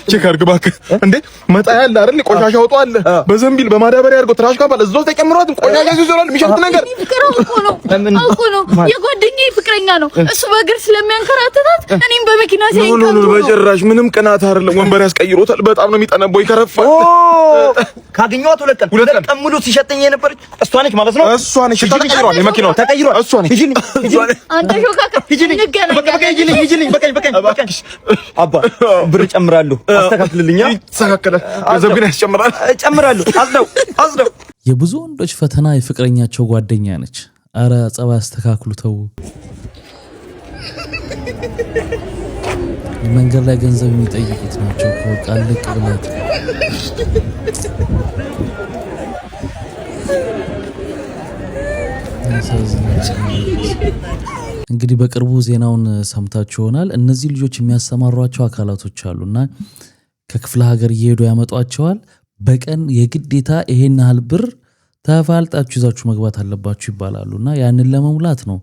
ቼክ አድርግ እባክህ። እንዴ መጣ ያለ አይደል? ቆሻሻ ወጣ አለ በዘንቢል በማዳበሪያ አድርጎ ትራሽ ካባል እዛው ተጨምሯት ቆሻሻ ይዞራል። የሚሸት ነገር አውቆ ነው የጓደኛዬ ፍቅረኛ ነው እሱ በእግር ስለሚያንከራተታት እኔም በመኪና ሲያንከራተት ነው። በጭራሽ ምንም ቅናት አይደለም። ወንበር ያስቀይሮታል። በጣም ነው የሚጠነቦይ ይከረፋል። ካገኘኋት ሁለት ቀን ሙሉ ሲሸተኝ የነበረች እሷ ነች ማለት ነው። እሷ ነች። ተቀይሯል። የመኪናው ተቀይሯል። እሷ ነች። አንተ ሾካካ ሂጂልኝ በቃኝ አባ ብር ጨምራለሁ። አስተካክልልኛ። ይስተካከላል። ገንዘብ ግን ያስጨምራል። ጨምራለሁ። አዝነው የብዙ ወንዶች ፈተና የፍቅረኛቸው ጓደኛ ነች። አረ ጸባይ አስተካክሉ ተው። መንገድ ላይ ገንዘብ የሚጠይቁት ናቸው እኮ ቃልቅ ብላት እንግዲህ በቅርቡ ዜናውን ሰምታችሁ ይሆናል። እነዚህ ልጆች የሚያሰማሯቸው አካላቶች አሉና ከክፍለ ሀገር እየሄዱ ያመጧቸዋል። በቀን የግዴታ ይሄን ያህል ብር ተፋልጣችሁ ይዛችሁ መግባት አለባችሁ ይባላሉና ያንን ለመሙላት ነው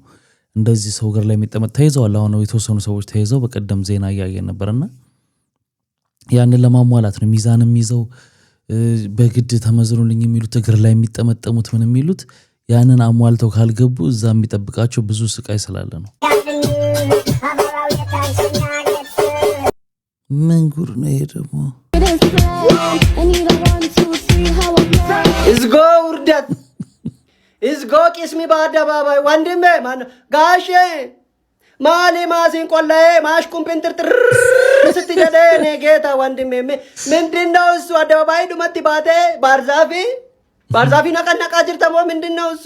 እንደዚህ ሰው ጋር ላይ የሚጠመጥ ተይዘዋል። አሁን የተወሰኑ ሰዎች ተይዘው በቀደም ዜና እያየን ነበርና ያንን ለማሟላት ነው ሚዛንም ይዘው በግድ ተመዝኑልኝ የሚሉት እግር ላይ የሚጠመጠሙት ምን የሚሉት ያንን አሟልተው ካልገቡ እዛ የሚጠብቃቸው ብዙ ስቃይ ስላለ ነው። ምን ጉር ነው ይሄ ደግሞ? እዝጎ ውርደት እዝጎ ቂስሚ በአደባባይ ወንድሜ ማነው ጋሼ ማሌ ማሲን ቆላዬ ማሽቁም ፕንጥርጥር ስትጀደ እኔ ጌታ ወንድሜ ምንድነው እሱ? አደባባይ ዱመት ባቴ ባርዛፊ ነቀነቃ ጅርተሞ ምንድነው እሱ?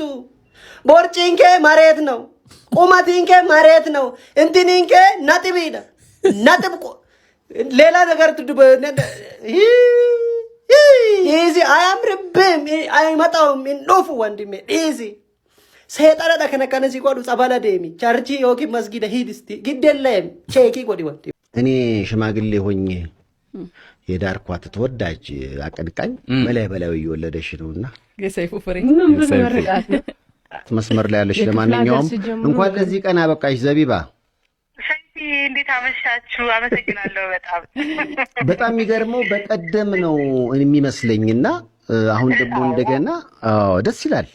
ቦርጪንኬ መሬት ነው፣ ቁመቲንኬ መሬት ነው፣ እንትኒንኬ ነጥብ ይደ ነጥብ ሌላ ነገር ትድበ ይዚ አያምርብም አይመጣውም እንዶፉ ወንድሜ ይዚ ሰይጣና ደከነከነ ሲቆዱ ጸበለ ደሚ ቸርቺ ዮኪ መስጊድ ሂድስቲ ግደለም ቼኪ ቆዲ ወንድ እኔ ሽማግሌ ሆኜ የዳርኳት ተወዳጅ አቀንቃኝ በላይ እየወለደሽ ነውና የሰይፉ ፍሬ መስመር ላይ ያለሽ። ለማንኛውም እንኳን ለዚህ ቀን አበቃሽ ዘቢባ። እንዴት አመሻችሁ? አመሰግናለሁ። በጣም የሚገርመው በቀደም ነው የሚመስለኝና አሁን ደግሞ እንደገና ደስ ይላል።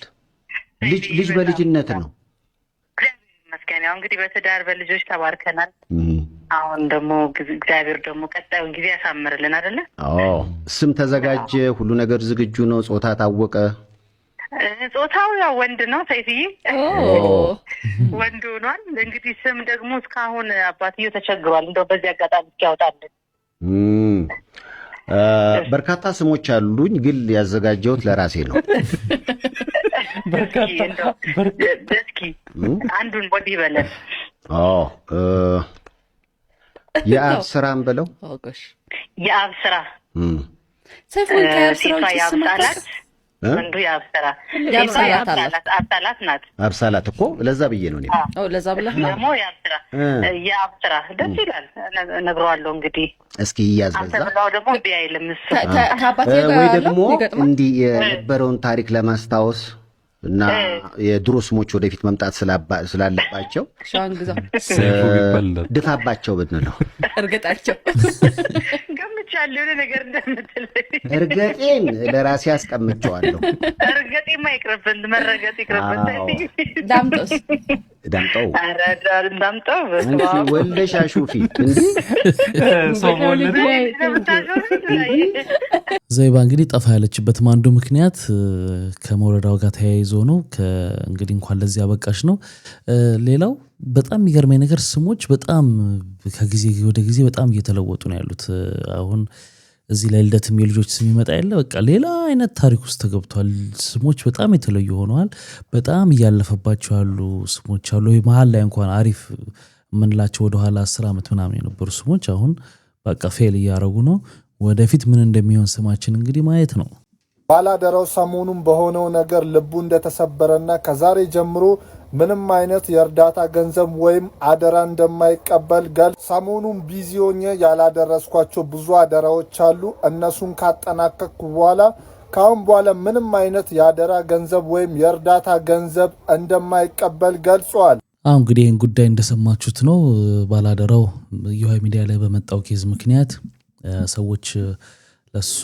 ልጅ በልጅነት ነው። መስገን ያው እንግዲህ በትዳር በልጆች ተባርከናል። አሁን ደግሞ እግዚአብሔር ደግሞ ቀጣዩን ጊዜ ያሳምርልን አይደለ? ስም ተዘጋጀ፣ ሁሉ ነገር ዝግጁ ነው፣ ጾታ ታወቀ። ጾታው ያው ወንድ ነው ሰይፍዬ ወንድ ሆኗል እንግዲህ ስም ደግሞ እስካሁን አባትየው ተቸግሯል እንደው በዚህ አጋጣሚ ያወጣልን በርካታ ስሞች አሉኝ ግን ያዘጋጀሁት ለራሴ ነው እስኪ አንዱን ቦዲ በለን የአብ ስራም ብለው የአብ ስራ ሰይፉን ከያብስራው ያብሳላት ወንዱ ያብስራ አብሳላት ናት አብሳላት እኮ ለዛ ብዬ ነው እኔ ለዛ ብለህ ደግሞ ያብስራ ደስ ይላል ነግሯለሁ እንግዲህ እስኪ ይያዝ በዛ አብስራው ደግሞ ቢያይልም እሱ ከአባቴ ጋር ወይ ደግሞ እንዲህ የነበረውን ታሪክ ለማስታወስ እና የድሮ ስሞች ወደፊት መምጣት ስላለባቸው ሻንግዛ ድፋባቸው ብንለው እርገጣቸው ገምቻለሁ ነገር እንደምትል እርገጤን ለራሴ አስቀምጫለሁ እርገጤማ ይቅርብን መረገጥ ይቅርብን ዳምጠው ኧረ ዳምጠው አንቺ ወልደሽ አሹፊ እንዴ ዘይባ እንግዲህ ጠፋ ያለችበት አንዱ ምክንያት ከመውለዳው ጋር ተያይዞ ነው እንግዲህ እንኳን ለዚህ አበቃሽ ነው ሌላው በጣም የሚገርመኝ ነገር ስሞች በጣም ከጊዜ ወደ ጊዜ በጣም እየተለወጡ ነው ያሉት አሁን እዚህ ላይ ልደትም የልጆች ስም ይመጣ ያለ በቃ ሌላ አይነት ታሪክ ውስጥ ተገብቷል ስሞች በጣም የተለዩ ሆነዋል በጣም እያለፈባቸው ያሉ ስሞች አሉ መሃል ላይ እንኳን አሪፍ ምንላቸው ወደ ኋላ 10 አመት ምናምን የነበሩ ስሞች አሁን በቃ ፌል እያረጉ ነው ወደፊት ምን እንደሚሆን ስማችን እንግዲህ ማየት ነው ባላደራው ሰሞኑን በሆነው ነገር ልቡ እንደተሰበረና ከዛሬ ጀምሮ ምንም አይነት የእርዳታ ገንዘብ ወይም አደራ እንደማይቀበል ሰሞኑን ቢዚ ሆኜ ያላደረስኳቸው ብዙ አደራዎች አሉ እነሱን ካጠናቀቅኩ በኋላ ካሁን በኋላ ምንም አይነት የአደራ ገንዘብ ወይም የእርዳታ ገንዘብ እንደማይቀበል ገልጿል እንግዲህ ይህን ጉዳይ እንደሰማችሁት ነው ባላደራው የዩሃይ ሚዲያ ላይ በመጣው ኬዝ ምክንያት ሰዎች ለሱ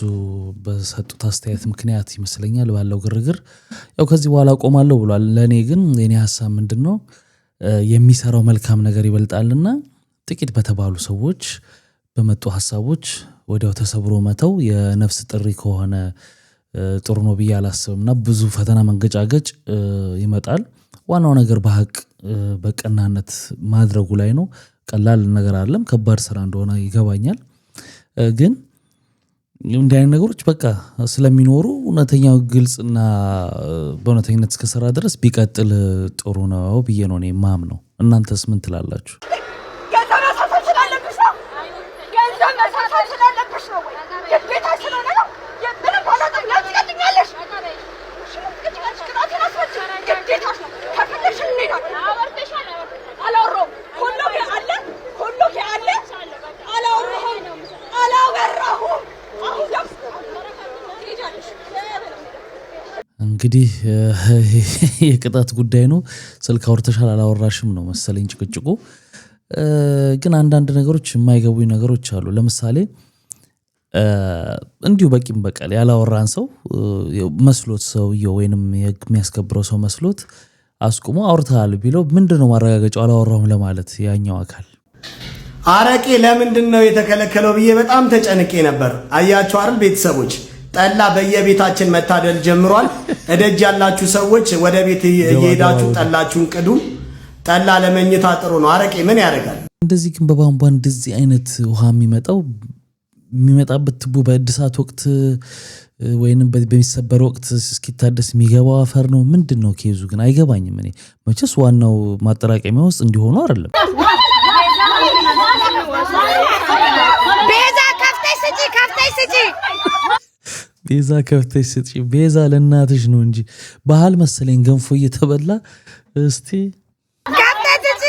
በሰጡት አስተያየት ምክንያት ይመስለኛል ባለው ግርግር ያው ከዚህ በኋላ ቆማለሁ ብሏል ለኔ ግን የኔ ሐሳብ ምንድነው የሚሰራው መልካም ነገር ይበልጣልና ጥቂት በተባሉ ሰዎች በመጡ ሐሳቦች ወዲያው ተሰብሮ መተው የነፍስ ጥሪ ከሆነ ጥሩ ነው ብዬ አላስብምና ብዙ ፈተና መንገጫገጭ ይመጣል ዋናው ነገር በሐቅ በቀናነት ማድረጉ ላይ ነው ቀላል ነገር አይደለም ከባድ ስራ እንደሆነ ይገባኛል ግን እንዲህ አይነት ነገሮች በቃ ስለሚኖሩ እውነተኛው ግልጽና በእውነተኝነት እስከሰራ ድረስ ቢቀጥል ጥሩ ነው ብዬ ነው እኔ ማምነው እናንተስ ምን ትላላችሁ እንግዲህ የቅጣት ጉዳይ ነው ስልክ አውርተሻል አላወራሽም ነው መሰለኝ ጭቅጭቁ ግን አንዳንድ ነገሮች የማይገቡኝ ነገሮች አሉ ለምሳሌ እንዲሁ በቂም በቀል ያላወራን ሰው መስሎት ሰው ወይንም የሚያስከብረው ሰው መስሎት አስቆሞ አውርታል ቢለው ምንድነው ማረጋገጫው አላወራሁም ለማለት ያኛው አካል አረቄ ለምንድነው የተከለከለው ብዬ በጣም ተጨንቄ ነበር አያችሁ አይደል ቤተሰቦች ጠላ በየቤታችን መታደል ጀምሯል እደጅ ያላችሁ ሰዎች ወደ ቤት እየሄዳችሁ ጠላችሁን ቅዱ ጠላ ለመኝታ ጥሩ ነው አረቄ ምን ያደርጋል እንደዚህ ግን በቧንቧ እንደዚህ አይነት ውሃ የሚመጣበት ቱቦ በእድሳት ወቅት ወይንም በሚሰበር ወቅት እስኪታደስ የሚገባው አፈር ነው ምንድነው ኬዙ ግን አይገባኝም እኔ መቼስ ዋናው ማጠራቀሚያ ውስጥ እንዲሆኑ አይደለም ቤዛ ከፍተሽ ስጪ ቤዛ ከፍተሽ ስጪ ቤዛ ለእናትሽ ነው እንጂ ባህል መሰለኝ ገንፎ እየተበላ እስቲ ከፍተሽ ስጪ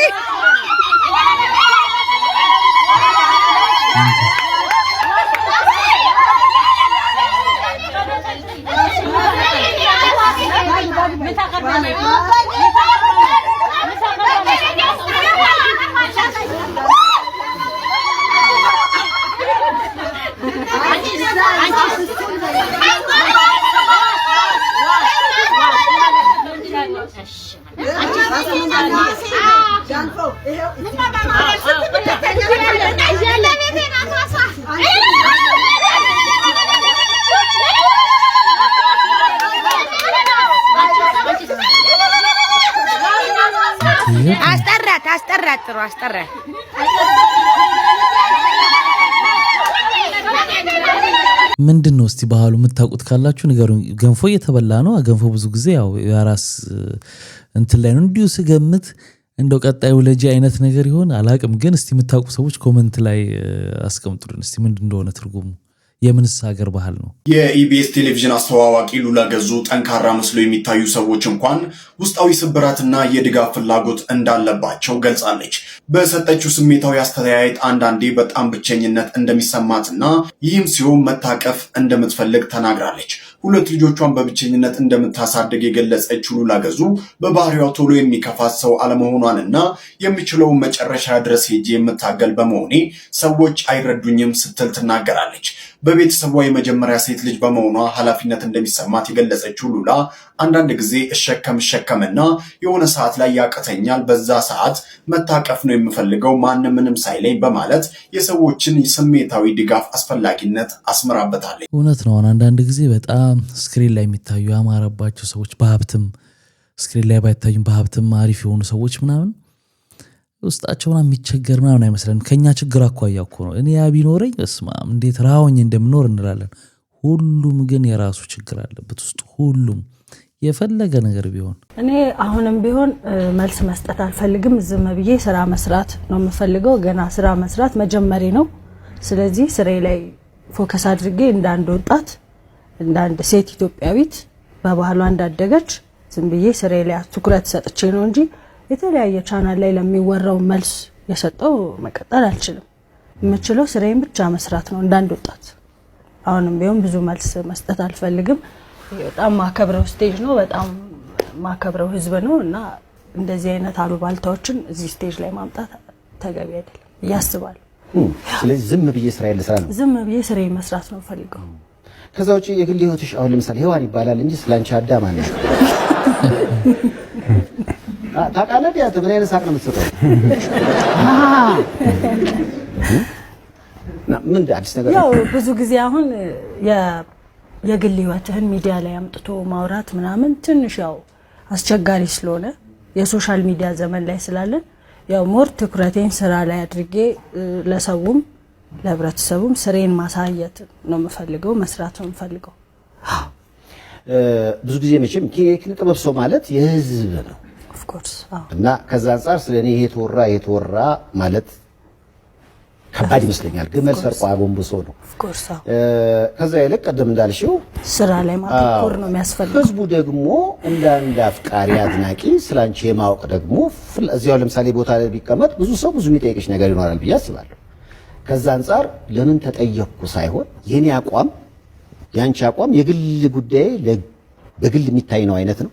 አስጠራት ጥሩ አስጠራት ምንድነው እስቲ ባህሉ የምታውቁት ካላችሁ ንገሩኝ። ገንፎ እየተበላ ነው። ገንፎ ብዙ ጊዜ ያው ያራስ እንትን ላይ ነው እንዲሁ ስገምት እንደው ቀጣዩ ለጂ አይነት ነገር ይሆን አላቅም። ግን እስቲ የምታውቁ ሰዎች ኮሜንት ላይ አስቀምጡልን እስቲ ምንድን እንደሆነ ትርጉሙ። የምንስ ሀገር ባህል ነው? የኢቢኤስ ቴሌቪዥን አስተዋዋቂ ሉላ ገዙ ጠንካራ መስሎ የሚታዩ ሰዎች እንኳን ውስጣዊ ስብራትና የድጋፍ ፍላጎት እንዳለባቸው ገልጻለች። በሰጠችው ስሜታዊ አስተያየት አንዳንዴ በጣም ብቸኝነት እንደሚሰማትና ይህም ሲሆን መታቀፍ እንደምትፈልግ ተናግራለች። 2 ልጆቿን በብቸኝነት እንደምታሳድግ የገለጸችው ሉላ ገዙ በባህሪዋ ቶሎ የሚከፋት ሰው አለመሆኗንና የሚችለውን መጨረሻ ድረስ ሄጄ የምታገል በመሆኔ ሰዎች አይረዱኝም ስትል ትናገራለች። በቤተሰቧ የመጀመሪያ ሴት ልጅ በመሆኗ ኃላፊነት እንደሚሰማት የገለጸችው ሉላ አንዳንድ ጊዜ እሸከምና የሆነ ሰዓት ላይ ያቀተኛል፣ በዛ ሰዓት መታቀፍ ነው የምፈልገው ማንም ምንም ሳይለኝ በማለት የሰዎችን ስሜታዊ ድጋፍ አስፈላጊነት አስምራበታለች። እውነት ነው። አንዳንድ ጊዜ በጣም ስክሪን ላይ የሚታዩ ያማረባቸው ሰዎች በሀብትም ስክሪን ላይ ባይታዩም በሀብትም አሪፍ የሆኑ ሰዎች ምናምን ውስጣቸውና የሚቸገር ምናምን አይመስለን። ከኛ ችግር አኳያ እኮ ነው። እኔ ያ ቢኖረኝ እስማም እንዴት ራሆኝ እንደምኖር እንላለን። ሁሉም ግን የራሱ ችግር አለበት ውስጥ ሁሉም የፈለገ ነገር ቢሆን እኔ አሁንም ቢሆን መልስ መስጠት አልፈልግም። ዝም ብዬ ስራ መስራት ነው የምፈልገው። ገና ስራ መስራት መጀመሪ ነው። ስለዚህ ስራዬ ላይ ፎከስ አድርጌ እንዳንድ ወጣት እንዳንድ ሴት ኢትዮጵያዊት በባህሏ እንዳደገች ዝም ብዬ ስራዬ ላይ ትኩረት ሰጥቼ ነው እንጂ የተለያየ ቻናል ላይ ለሚወራው መልስ የሰጠው መቀጠል አልችልም። የምችለው ስራዬን ብቻ መስራት ነው እንዳንድ ወጣት። አሁንም ቢሆን ብዙ መልስ መስጠት አልፈልግም። በጣም ማከብረው ስቴጅ ነው፣ በጣም ማከብረው ህዝብ ነው እና እንደዚህ አይነት አሉባልታዎችን እዚህ ስቴጅ ላይ ማምጣት ተገቢ አይደለም ያስባል። ስለዚህ ዝም ብዬ ስራዬን ልስራ ነው፣ ዝም ብዬ ስራዬን መስራት ነው ፈልገው። ከዛ ውጪ የግል ህይወትሽ አሁን ለምሳሌ ሔዋን ይባላል እንጂ ስላንቺ አዳም አለ ታውቃለህ? ያ ምን አይነት ሳቅ ነው የምትሰጠው? ምን አዲስ ነገር ያው ብዙ ጊዜ አሁን የግል ህይወትህን ሚዲያ ላይ አምጥቶ ማውራት ምናምን ትንሽ ያው አስቸጋሪ ስለሆነ የሶሻል ሚዲያ ዘመን ላይ ስላለን ያው ሞር ትኩረቴን ስራ ላይ አድርጌ ለሰውም ለህብረተሰቡም ስሬን ማሳየት ነው የምፈልገው፣ መስራት ነው የምፈልገው። ብዙ ጊዜ መቼም የኪነ ጥበብ ሰው ማለት የህዝብ ነው ኦፍ ኮርስ እና ከዛ አንፃር ስለኔ ይሄ ተወራ ማለት ከባድ ይመስለኛል። ግመል ሰርቆ አጎንብሶ ነው ኦፍ ኮርስ። ከዛ ይልቅ ቀደም እንዳልሽው ስራ ላይ ማተኮር ነው የሚያስፈልገው። ህዝቡ ደግሞ እንደ አንድ አፍቃሪ አድናቂ ስላንቺ የማወቅ ደግሞ እዚያው ለምሳሌ ቦታ ላይ ቢቀመጥ ብዙ ሰው ብዙ የሚጠይቅሽ ነገር ይኖራል ብዬ አስባለሁ። ከዛ አንፃር ለምን ተጠየቅኩ ሳይሆን የኔ አቋም ያንቺ አቋም የግል ጉዳይ በግል የሚታይ ነው አይነት ነው።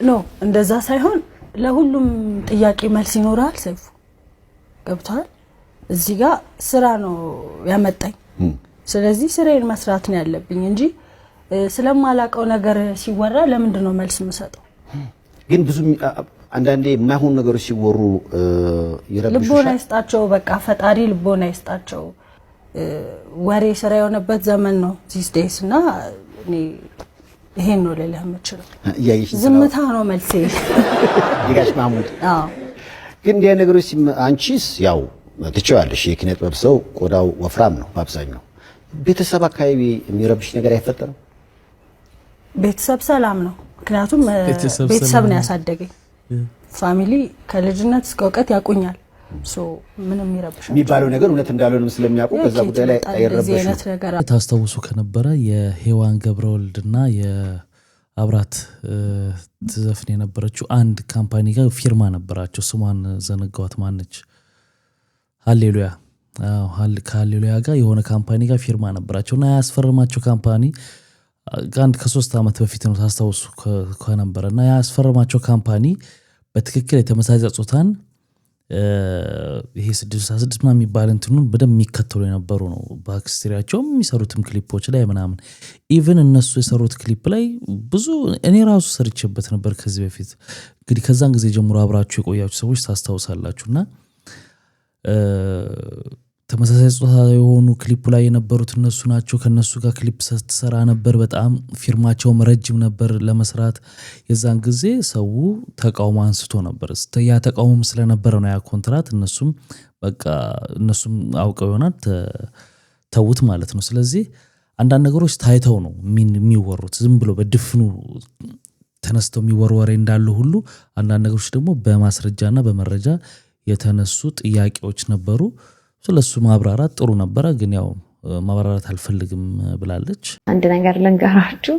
ኖ እንደዛ ሳይሆን ለሁሉም ጥያቄ መልስ ይኖራል። ሰይፉ ገብቷል። እዚህ ጋር ስራ ነው ያመጣኝ። ስለዚህ ስራዬን መስራት ነው ያለብኝ እንጂ ስለማላቀው ነገር ሲወራ ለምንድን ነው መልስ የምሰጠው? ግን ብዙ አንዳንዴ የማይሆኑ ነገሮች ሲወሩ ይረብሹሻል። ልቦና ይስጣቸው፣ በቃ ፈጣሪ ልቦና ይስጣቸው። ወሬ ስራ የሆነበት ዘመን ነው ዚስ ዴይስ እና እኔ ይሄን ነው ልልህ የምችለው። ዝምታ ነው መልሴ። ይጋሽ ማሙድ ግን እንዲያ ነገሮች አንቺስ ያው ትችያለሽ። የኪነ ጥበብ ሰው ቆዳው ወፍራም ነው በአብዛኛው። ቤተሰብ አካባቢ የሚረብሽ ነገር አይፈጠርም? ቤተሰብ ሰላም ነው። ምክንያቱም ቤተሰብ ነው ያሳደገኝ። ፋሚሊ ከልጅነት እስከ እውቀት ያቁኛል። ምንም ይረብሽ የሚባለው ነገር እውነት እንዳልሆነም ስለሚያውቁ በዛ ጉዳይ ላይ አይረብሽም። ታስታውሱ ከነበረ የሔዋን ገብረወልድና የአብራት ትዘፍን የነበረችው አንድ ካምፓኒ ጋር ፊርማ ነበራቸው። ስሟን ዘነጋዋት። ማነች? ሃሌሉያ። ከሃሌሉያ ጋር የሆነ ካምፓኒ ጋር ፊርማ ነበራቸው እና ያስፈረማቸው ካምፓኒ ከ3 ዓመት በፊት ነው ታስታውሱ ከነበረ እና ያስፈረማቸው ካምፓኒ በትክክል የተመሳሳይ ጾታን ይሄ 666 ምናምን የሚባል እንትኑን በደንብ የሚከተሉ የነበሩ ነው። ባክስትሪያቸውም የሚሰሩትም ክሊፖች ላይ ምናምን ኢቭን እነሱ የሰሩት ክሊፕ ላይ ብዙ እኔ ራሱ ሰርቼበት ነበር ከዚህ በፊት። እንግዲህ ከዛን ጊዜ ጀምሮ አብራችሁ የቆያችሁ ሰዎች ታስታውሳላችሁና ተመሳሳይ ጾታ የሆኑ ክሊፑ ላይ የነበሩት እነሱ ናቸው። ከነሱ ጋር ክሊፕ ስትሰራ ነበር። በጣም ፊርማቸውም ረጅም ነበር ለመስራት። የዛን ጊዜ ሰው ተቃውሞ አንስቶ ነበር። ያ ተቃውሞም ስለነበረ ነው ያ ኮንትራት እነሱም በቃ እነሱም አውቀው ይሆናል ተውት ማለት ነው። ስለዚህ አንዳንድ ነገሮች ታይተው ነው የሚወሩት። ዝም ብሎ በድፍኑ ተነስተው የሚወሩ ወሬ እንዳሉ ሁሉ አንዳንድ ነገሮች ደግሞ በማስረጃና በመረጃ የተነሱ ጥያቄዎች ነበሩ። ስለሱ ማብራራት ጥሩ ነበረ፣ ግን ያው ማብራራት አልፈልግም ብላለች። አንድ ነገር ልንገራችሁ።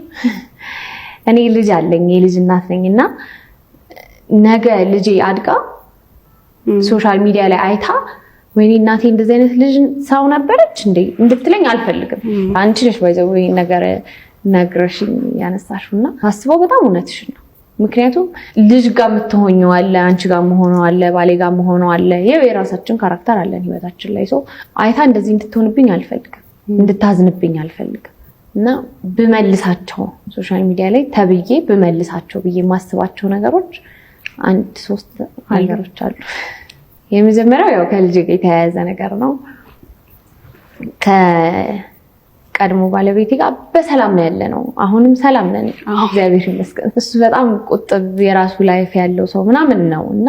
እኔ ልጅ አለኝ፣ የልጅ እናት ነኝና ነገ ልጄ አድጋ ሶሻል ሚዲያ ላይ አይታ ወይኔ እናቴ እንደዚህ አይነት ልጅ ሰው ነበረች እንዴ እንድትለኝ አልፈልግም። አንቺ ነሽ ባይዘው ነገር ነግረሽኝ ያነሳሽውና አስበው በጣም እውነትሽ ነው። ምክንያቱም ልጅ ጋር የምትሆኚው አለ፣ አንቺ ጋር መሆነው አለ፣ ባሌ ጋር መሆነው አለ። የራሳችን ካራክተር አለን ህይወታችን ላይ። ሰው አይታ እንደዚህ እንድትሆንብኝ አልፈልግም፣ እንድታዝንብኝ አልፈልግም። እና ብመልሳቸው ሶሻል ሚዲያ ላይ ተብዬ ብመልሳቸው ብዬ የማስባቸው ነገሮች 1-3 ነገሮች አሉ። የመጀመሪያው ያው ከልጅ ጋር የተያያዘ ነገር ነው። ቀድሞ ባለቤቴ ጋር በሰላም ነው ያለነው። አሁንም ሰላም ነን እግዚአብሔር ይመስገን። እሱ በጣም ቁጥብ የራሱ ላይፍ ያለው ሰው ምናምን ነውና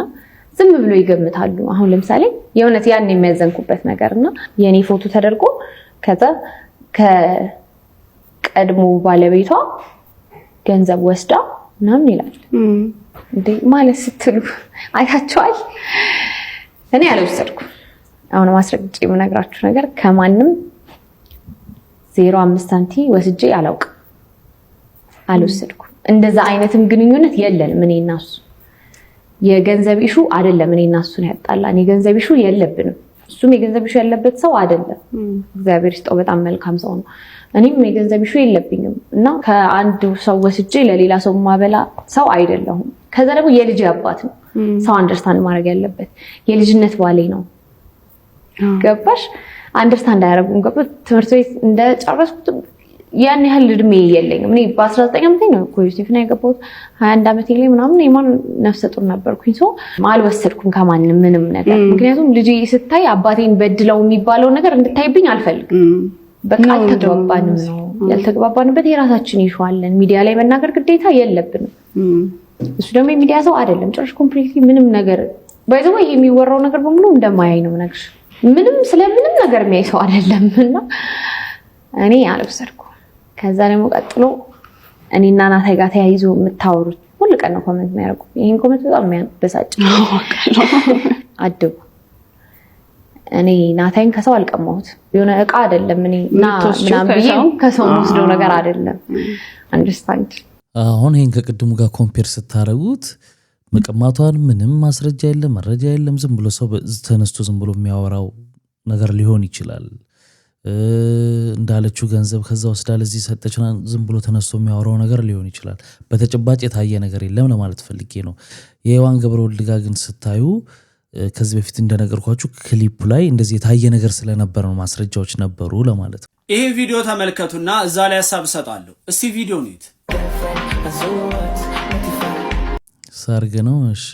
ዝም ብሎ ይገምታሉ። አሁን ለምሳሌ የእውነት ያን የሚያዘንኩበት ነገርና የኔ ፎቶ ተደርጎ ከዛ ከቀድሞ ባለቤቷ ገንዘብ ወስዳ ምናምን ይላል። እንዴ ማለት ስትሉ አይታችኋል? እኔ አልወሰድኩም። አሁን ማስረግጬ የምነግራችሁ ነገር ከማንም 0.5 ሳንቲም ወስጄ አልወሰድኩም። እንደዛ አይነትም ግንኙነት የለንም እኔና እሱ። የገንዘብ ኢሹ አይደለም እኔና እሱን ያጣላን፣ የገንዘብ ኢሹ የለብንም። እሱም የገንዘብ ኢሹ ያለበት ሰው አይደለም። እግዚአብሔር ይስጠው በጣም መልካም ሰው ነው። እኔም የገንዘብ ኢሹ የለብኝም እና ከአንድ ሰው ወስጄ ለሌላ ሰው ማበላ ሰው አይደለሁም። ከዛ ደግሞ የልጅ አባት ነው ሰው አንደርስታንድ ማድረግ ያለበት። የልጅነት ባሌ ነው። ገባሽ? አንደርስታንድ አያደርጉም። ገባ? ትምህርት ቤት እንደጨረስኩት ያን ያህል እድሜ የለኝም። እኔ በ19 ዓመቴ ነው ዩኒቨርሲቲ ነው የገባሁት። 21 ዓመቴ ላይ ምናምን የማን ነፍሰ ጡር ነበርኩኝ። ሰው አልወሰድኩም ከማንም ምንም ነገር። ምክንያቱም ልጅ ስታይ አባቴን በድለው የሚባለው ነገር እንድታይብኝ አልፈልግም። በቃ አልተግባባንም ነው ያልተግባባንበት የራሳችን ይሻለን። ሚዲያ ላይ መናገር ግዴታ የለብንም። እሱ ደግሞ የሚዲያ ሰው አይደለም ጭራሽ ኮምፕሊትሊ ምንም ነገር ባይዘው የሚወራው ነገር በሙሉ እንደማያይ ነው ነገር ምንም ስለምንም ነገር የሚያይ ሰው አይደለምና እኔ አልወሰድኩም። ከዛ ደግሞ ቀጥሎ እኔና ናታይ ጋር ተያይዞ የምታወሩት ሁሉ ቀን ነው ኮሜንት የሚያደርጉ። ይሄን ኮሜንት በጣም የሚያበሳጭ አድቡ። እኔ ናታይን ከሰው አልቀማሁት የሆነ እቃ አይደለም። እኔ ምናምን ብዬ ከሰው ወስደው ነገር አይደለም። አንደርስታንድ አሁን ይሄን ከቅድሙ ጋር ኮምፔር ስታረጉት መቀማቷን ምንም ማስረጃ የለም መረጃ የለም። ዝም ብሎ ሰው ተነስቶ ዝም ብሎ የሚያወራው ነገር ሊሆን ይችላል። እንዳለችው ገንዘብ ከዛ ወስዳ ለዚህ ሰጠችና ዝም ብሎ ተነስቶ የሚያወራው ነገር ሊሆን ይችላል። በተጨባጭ የታየ ነገር የለም ለማለት ፈልጌ ነው። የሔዋን ገብረወልድ ጋር ግን ስታዩ ከዚህ በፊት እንደነገርኳችሁ ክሊፑ ላይ እንደዚህ የታየ ነገር ስለነበር ነው ማስረጃዎች ነበሩ ለማለት ነው። ይሄ ቪዲዮ ተመልከቱና እዛ ላይ ሐሳብ ሰጣለሁ። እስቲ ቪዲዮ ነው ሰርግ ነው። እሺ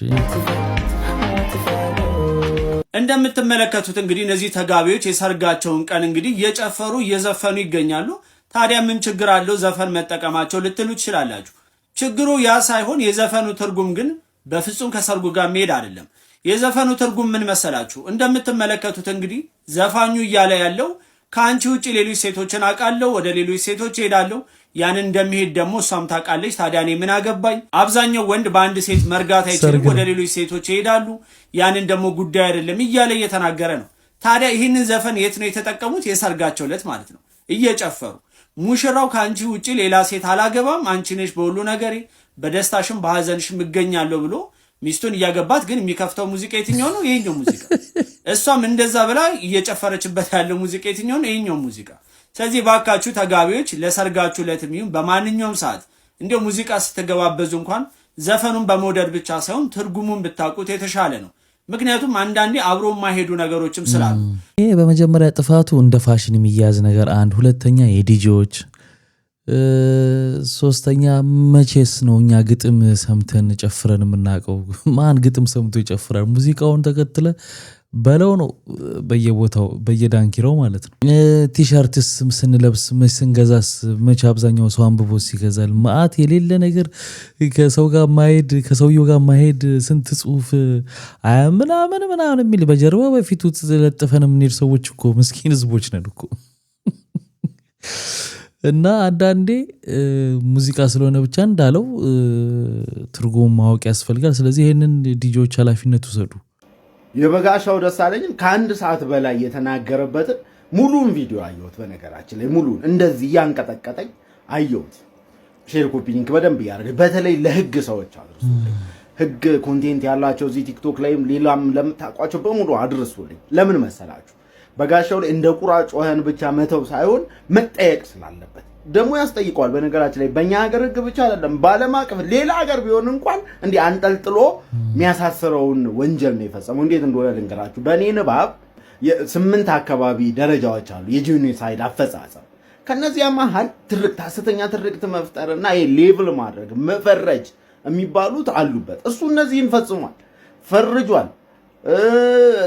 እንደምትመለከቱት እንግዲህ እነዚህ ተጋቢዎች የሰርጋቸውን ቀን እንግዲህ እየጨፈሩ እየዘፈኑ ይገኛሉ። ታዲያ ምን ችግር አለው ዘፈን መጠቀማቸው ልትሉ ትችላላችሁ። ችግሩ ያ ሳይሆን የዘፈኑ ትርጉም ግን በፍጹም ከሰርጉ ጋር መሄድ አይደለም። የዘፈኑ ትርጉም ምን መሰላችሁ? እንደምትመለከቱት እንግዲህ ዘፋኙ እያለ ያለው ከአንቺ ውጪ ሌሎች ሴቶችን አውቃለሁ፣ ወደ ሌሎች ሴቶች እሄዳለሁ፣ ያን እንደሚሄድ ደግሞ እሷም ታውቃለች። ታዲያ እኔ ምን አገባኝ? አብዛኛው ወንድ በአንድ ሴት መርጋት አይችልም፣ ወደ ሌሎች ሴቶች ይሄዳሉ፣ ያንን ደግሞ ጉዳይ አይደለም እያለ እየተናገረ ነው። ታዲያ ይህንን ዘፈን የት ነው የተጠቀሙት? የሰርጋቸው ዕለት ማለት ነው። እየጨፈሩ ሙሽራው ከአንቺ ውጪ ሌላ ሴት አላገባም፣ አንቺ ነሽ በሁሉ ነገሬ፣ በደስታሽም በሐዘንሽም እገኛለሁ ብሎ ሚስቱን እያገባት ግን የሚከፍተው ሙዚቃ የትኛው ነው? ይሄኛው ሙዚቃ። እሷም እንደዛ ብላ እየጨፈረችበት ያለው ሙዚቃ የትኛው ነው? ይሄኛው ሙዚቃ። ስለዚህ ባካችሁ ተጋቢዎች ለሰርጋችሁ ዕለትም ይሁን በማንኛውም ሰዓት እንደው ሙዚቃ ስትገባበዙ እንኳን ዘፈኑን በመውደድ ብቻ ሳይሆን ትርጉሙን ብታውቁት የተሻለ ነው። ምክንያቱም አንዳንዴ አብሮ የማይሄዱ ነገሮችም ስላሉ ይሄ በመጀመሪያ ጥፋቱ እንደ ፋሽን የሚያዝ ነገር አንድ፣ ሁለተኛ የዲጂዎች፣ ሶስተኛ መቼስ ነው እኛ ግጥም ሰምተን ጨፍረን የምናውቀው? ማን ግጥም ሰምቶ ይጨፍራል? ሙዚቃውን ተከትለ በለው ነው በየቦታው በየዳንኪራው ማለት ነው። ቲሸርትስ ስንለብስ ስንገዛስ መቼ አብዛኛው ሰው አንብቦ ሲገዛል? መዓት የሌለ ነገር ከሰው ጋር ማሄድ ከሰውየው ጋር ማሄድ ስንት ጽሁፍ ምናምን የሚል በጀርባ በፊቱ ለጥፈን የምንሄድ ሰዎች እኮ ምስኪን ህዝቦች ነን እኮ። እና አንዳንዴ ሙዚቃ ስለሆነ ብቻ እንዳለው ትርጉም ማወቅ ያስፈልጋል። ስለዚህ ይህንን ዲጆች ኃላፊነት ውሰዱ። የበጋሻው ደሳለኝን ከአንድ ሰዓት በላይ የተናገረበትን ሙሉን ቪዲዮ አየሁት። በነገራችን ላይ ሙሉን እንደዚህ እያንቀጠቀጠኝ አየሁት። ሼር ኮፒ ሊንክ በደንብ እያደረገ በተለይ ለህግ ሰዎች አድርሱልኝ። ህግ ኮንቴንት ያላቸው እዚህ ቲክቶክ ላይም ሌላም ለምታውቋቸው በሙሉ አድርሱልኝ። ለምን መሰላችሁ? በጋሻው ላይ እንደ ቁራ ጮኸን ብቻ መተው ሳይሆን መጠየቅ ስላለበት ደግሞ ያስጠይቀዋል። በነገራችን ላይ በእኛ ሀገር ህግ ብቻ አይደለም በዓለም አቀፍ ሌላ ሀገር ቢሆን እንኳን እንዲህ አንጠልጥሎ የሚያሳስረውን ወንጀል ነው የፈጸመው። እንዴት እንደሆነ ልንገራችሁ። በእኔ ንባብ 8 አካባቢ ደረጃዎች አሉ የጂኖሳይድ አፈጻጸም። ከነዚያ መሀል ትርክት፣ ሐሰተኛ ትርክት መፍጠርና ሌብል ማድረግ መፈረጅ የሚባሉት አሉበት። እሱ እነዚህን ፈጽሟል፣ ፈርጇል፣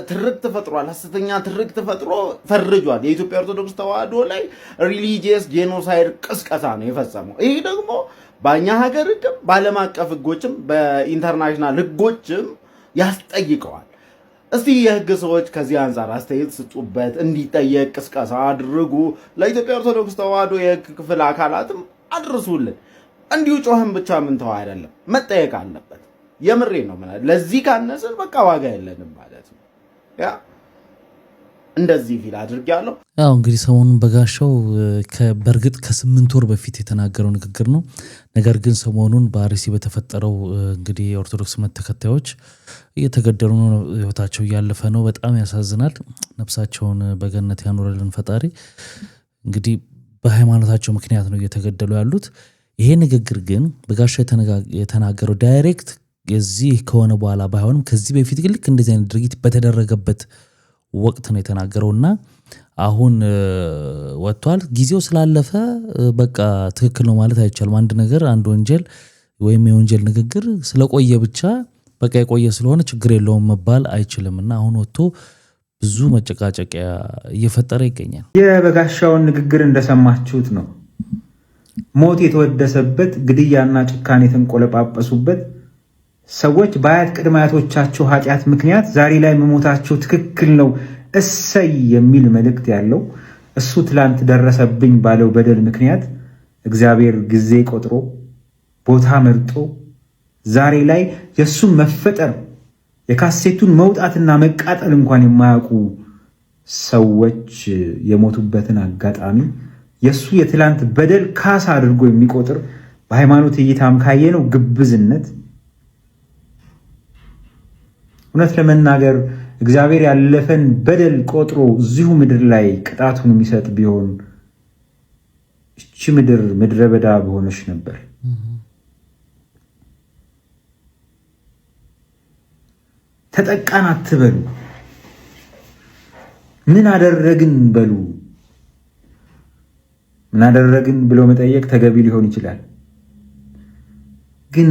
ትርክት ፈጥሯል፣ ሐሰተኛ ትርክት ፈጥሮ ፈርጇል። የኢትዮጵያ ኦርቶዶክስ ተዋህዶ ላይ ሪሊጂየስ ጄኖሳይድ ቅስቀሳ ነው የፈጸመው። ይሄ ደግሞ በእኛ ሀገር ህግም በዓለም አቀፍ ህጎችም በኢንተርናሽናል ህጎችም ያስጠይቀዋል። እስቲ የህግ ሰዎች ከዚህ አንጻር አስተያየት ስጡበት፣ እንዲጠየቅ ቅስቀሳ አድርጉ። ለኢትዮጵያ ኦርቶዶክስ ተዋህዶ የህግ ክፍል አካላትም አድርሱልን። እንዲሁ ጮህን ብቻ ምንተው አይደለም፣ መጠየቅ አለበት። የምሬ ነው። ለዚህ ካነስን በቃ ዋጋ የለንም ማለት ነው። ያ እንደዚህ ፊል አድርጌያለሁ። ያው እንግዲህ ሰሞኑን በጋሻው በእርግጥ ከ8 ወር በፊት የተናገረው ንግግር ነው። ነገር ግን ሰሞኑን በአርሲ በተፈጠረው እንግዲህ የኦርቶዶክስ እምነት ተከታዮች እየተገደሉ ነው፣ ህይወታቸው እያለፈ ነው። በጣም ያሳዝናል። ነፍሳቸውን በገነት ያኖረልን ፈጣሪ። እንግዲህ በሃይማኖታቸው ምክንያት ነው እየተገደሉ ያሉት። ይሄ ንግግር ግን በጋሻው የተናገረው ዳይሬክት የዚህ ከሆነ በኋላ ባይሆንም ከዚህ በፊት ግን ልክ እንደዚህ አይነት ድርጊት በተደረገበት ወቅት ነው የተናገረውና አሁን ወጥቷል። ጊዜው ስላለፈ በቃ ትክክል ነው ማለት አይቻልም። አንድ ነገር አንድ ወንጀል ወይም የወንጀል ንግግር ስለቆየ ብቻ በቃ የቆየ ስለሆነ ችግር የለውም መባል አይችልምና አሁን ወጥቶ ብዙ መጨቃጨቂያ እየፈጠረ ይገኛል። የበጋሻውን ንግግር እንደሰማችሁት ነው። ሞት የተወደሰበት፣ ግድያና ጭካኔ የተንቆለጳጳሱበት ሰዎች በአያት ቅድመ አያቶቻቸው ኃጢአት ምክንያት ዛሬ ላይ መሞታቸው ትክክል ነው እሰይ የሚል መልእክት ያለው እሱ ትላንት ደረሰብኝ ባለው በደል ምክንያት እግዚአብሔር ጊዜ ቆጥሮ ቦታ መርጦ ዛሬ ላይ የእሱን መፈጠር የካሴቱን መውጣትና መቃጠል እንኳን የማያውቁ ሰዎች የሞቱበትን አጋጣሚ የእሱ የትላንት በደል ካሳ አድርጎ የሚቆጥር በሃይማኖት እይታም ካየ ነው ግብዝነት። እውነት ለመናገር እግዚአብሔር ያለፈን በደል ቆጥሮ እዚሁ ምድር ላይ ቅጣቱን የሚሰጥ ቢሆን እቺ ምድር ምድረ በዳ በሆነች ነበር። ተጠቃን አትበሉ፣ ምን አደረግን በሉ። ምን አደረግን ብሎ መጠየቅ ተገቢ ሊሆን ይችላል። ግን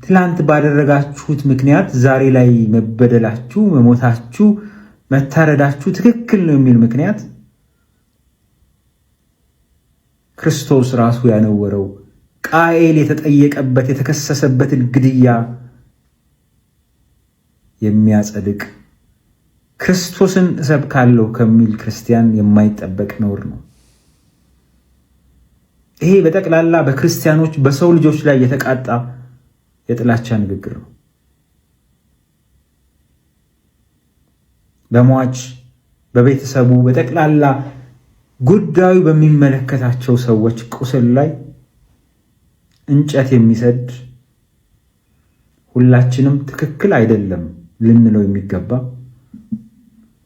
ትላንት ባደረጋችሁት ምክንያት ዛሬ ላይ መበደላችሁ፣ መሞታችሁ፣ መታረዳችሁ ትክክል ነው የሚል ምክንያት ክርስቶስ ራሱ ያነወረው ቃኤል የተጠየቀበት የተከሰሰበትን ግድያ የሚያጸድቅ ክርስቶስን እሰብካለሁ ከሚል ክርስቲያን የማይጠበቅ ነውር ነው። ይሄ በጠቅላላ በክርስቲያኖች በሰው ልጆች ላይ የተቃጣ የጥላቻ ንግግር ነው። በሟች በቤተሰቡ በጠቅላላ ጉዳዩ በሚመለከታቸው ሰዎች ቁስል ላይ እንጨት የሚሰድ ሁላችንም ትክክል አይደለም ልንለው የሚገባ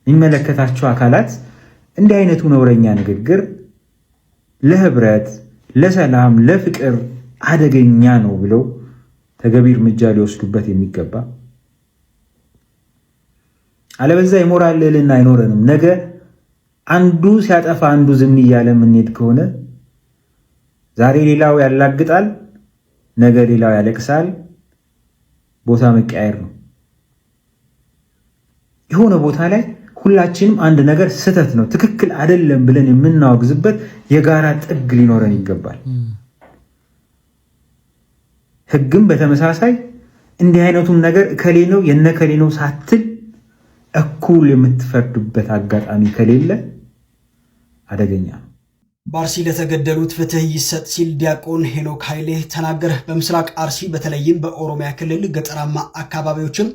የሚመለከታቸው አካላት እንዲህ አይነቱ ነውረኛ ንግግር ለህብረት፣ ለሰላም፣ ለፍቅር አደገኛ ነው ብለው ተገቢ እርምጃ ሊወስዱበት የሚገባ አለበዛ የሞራል ልዕልና አይኖረንም። ነገ አንዱ ሲያጠፋ አንዱ ዝም እያለ የምንሄድ ከሆነ ዛሬ ሌላው ያላግጣል፣ ነገ ሌላው ያለቅሳል። ቦታ መቀያየር ነው። የሆነ ቦታ ላይ ሁላችንም አንድ ነገር ስህተት ነው ትክክል አይደለም ብለን የምናወግዝበት የጋራ ጥግ ሊኖረን ይገባል። ህግም በተመሳሳይ እንዲህ አይነቱን ነገር ከሌ ነው የነከሌ ነው ሳትል እኩል የምትፈርዱበት አጋጣሚ ከሌለ አደገኛ ነው። በአርሲ ለተገደሉት ፍትህ ይሰጥ ሲል ዲያቆን ሄኖክ ኃይሌ ተናገረ። በምስራቅ አርሲ በተለይም በኦሮሚያ ክልል ገጠራማ አካባቢዎችም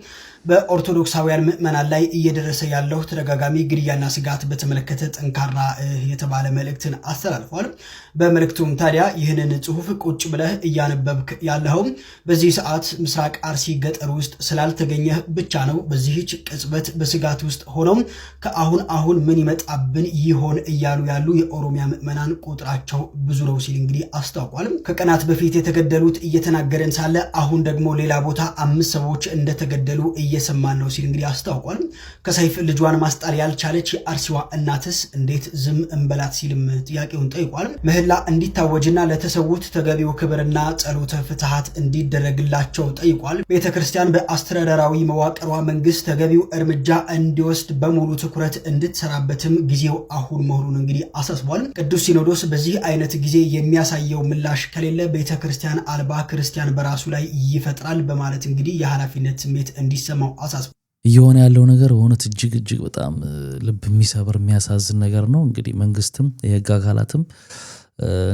በኦርቶዶክሳውያን ምዕመናን ላይ እየደረሰ ያለው ተደጋጋሚ ግድያና ስጋት በተመለከተ ጠንካራ የተባለ መልእክትን አስተላልፏል። በመልእክቱም ታዲያ ይህንን ጽሁፍ ቁጭ ብለህ እያነበብክ ያለው በዚህ ሰዓት ምስራቅ አርሲ ገጠር ውስጥ ስላልተገኘህ ብቻ ነው። በዚህች ቅጽበት በስጋት ውስጥ ሆነው ከአሁን ምን ይመጣብን ይሆን እያሉ ያሉ የኦሮሚያ ምዕመናን ቁጥራቸው ብዙ ነው ሲል እንግዲህ አስታውቋል። ከቀናት በፊት የተገደሉት እየተናገረን ሳለ አሁን ደግሞ ሌላ ቦታ 5 ሰዎች እንደተገደሉ እየሰማን ነው ሲል እንግዲህ አስታውቋል። ከሰይፍ ልጇን ማስጣል ያልቻለች የአርሲዋ እናትስ እንዴት ዝም እንበላት ሲልም ጥያቄውን ጠይቋል። ምህላ እንዲታወጅና ለተሰዉት ተገቢው ክብርና ጸሎተ ፍትሃት እንዲደረግላቸው ጠይቋል። ቤተክርስቲያን በአስተዳደራዊ መዋቅሯ መንግስት ተገቢው እርምጃ እንዲወስድ በሙሉ ትኩረት እንድትሰራበትም ጊዜው አሁን መሆኑን እንግዲህ አሳስቧል። ቅዱስ ሲኖዶስ በዚህ አይነት ጊዜ የሚያሳየው ምላሽ ከሌለ ቤተክርስቲያን አልባ ክርስቲያን በራሱ ላይ ይፈጥራል በማለት እንግዲህ የኃላፊነት ስሜት እንዲሰማው አሳስቧል። እየሆነ ያለው ነገር በእውነት እጅግ በጣም ልብ የሚሰብር የሚያሳዝን ነገር ነው። እንግዲህ መንግስትም የህግ አካላትም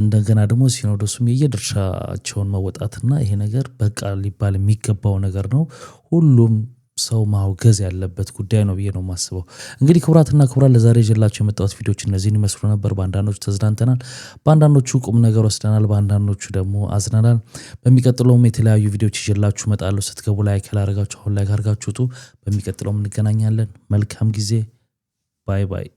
እንደገና ደግሞ ሲኖዶሱም የየድርሻቸውን መወጣትና ይሄ ነገር በቃ ሊባል የሚገባው ነገር ነው። ሁሉም ሰው ማውገዝ ያለበት ጉዳይ ነው ብዬ ነው የማስበው። እንግዲህ ክቡራትና ክቡራን ለዛሬ ይዤላችሁ የመጣሁት ቪዲዮዎች እነዚህን ይመስሉ ነበር። በአንዳንዶቹ ተዝናንተናል፣ በአንዳንዶቹ ቁም ነገር ወስደናል፣ በአንዳንዶቹ ደግሞ አዝነናል። በሚቀጥለውም የተለያዩ ቪዲዮዎች ይዤላችሁ እመጣለሁ። ስትገቡ ላይክ ያላረጋችሁ አሁን ላይክ አድርጋችሁ ውጡ። በሚቀጥለውም እንገናኛለን። መልካም ጊዜ። ባይ ባይ።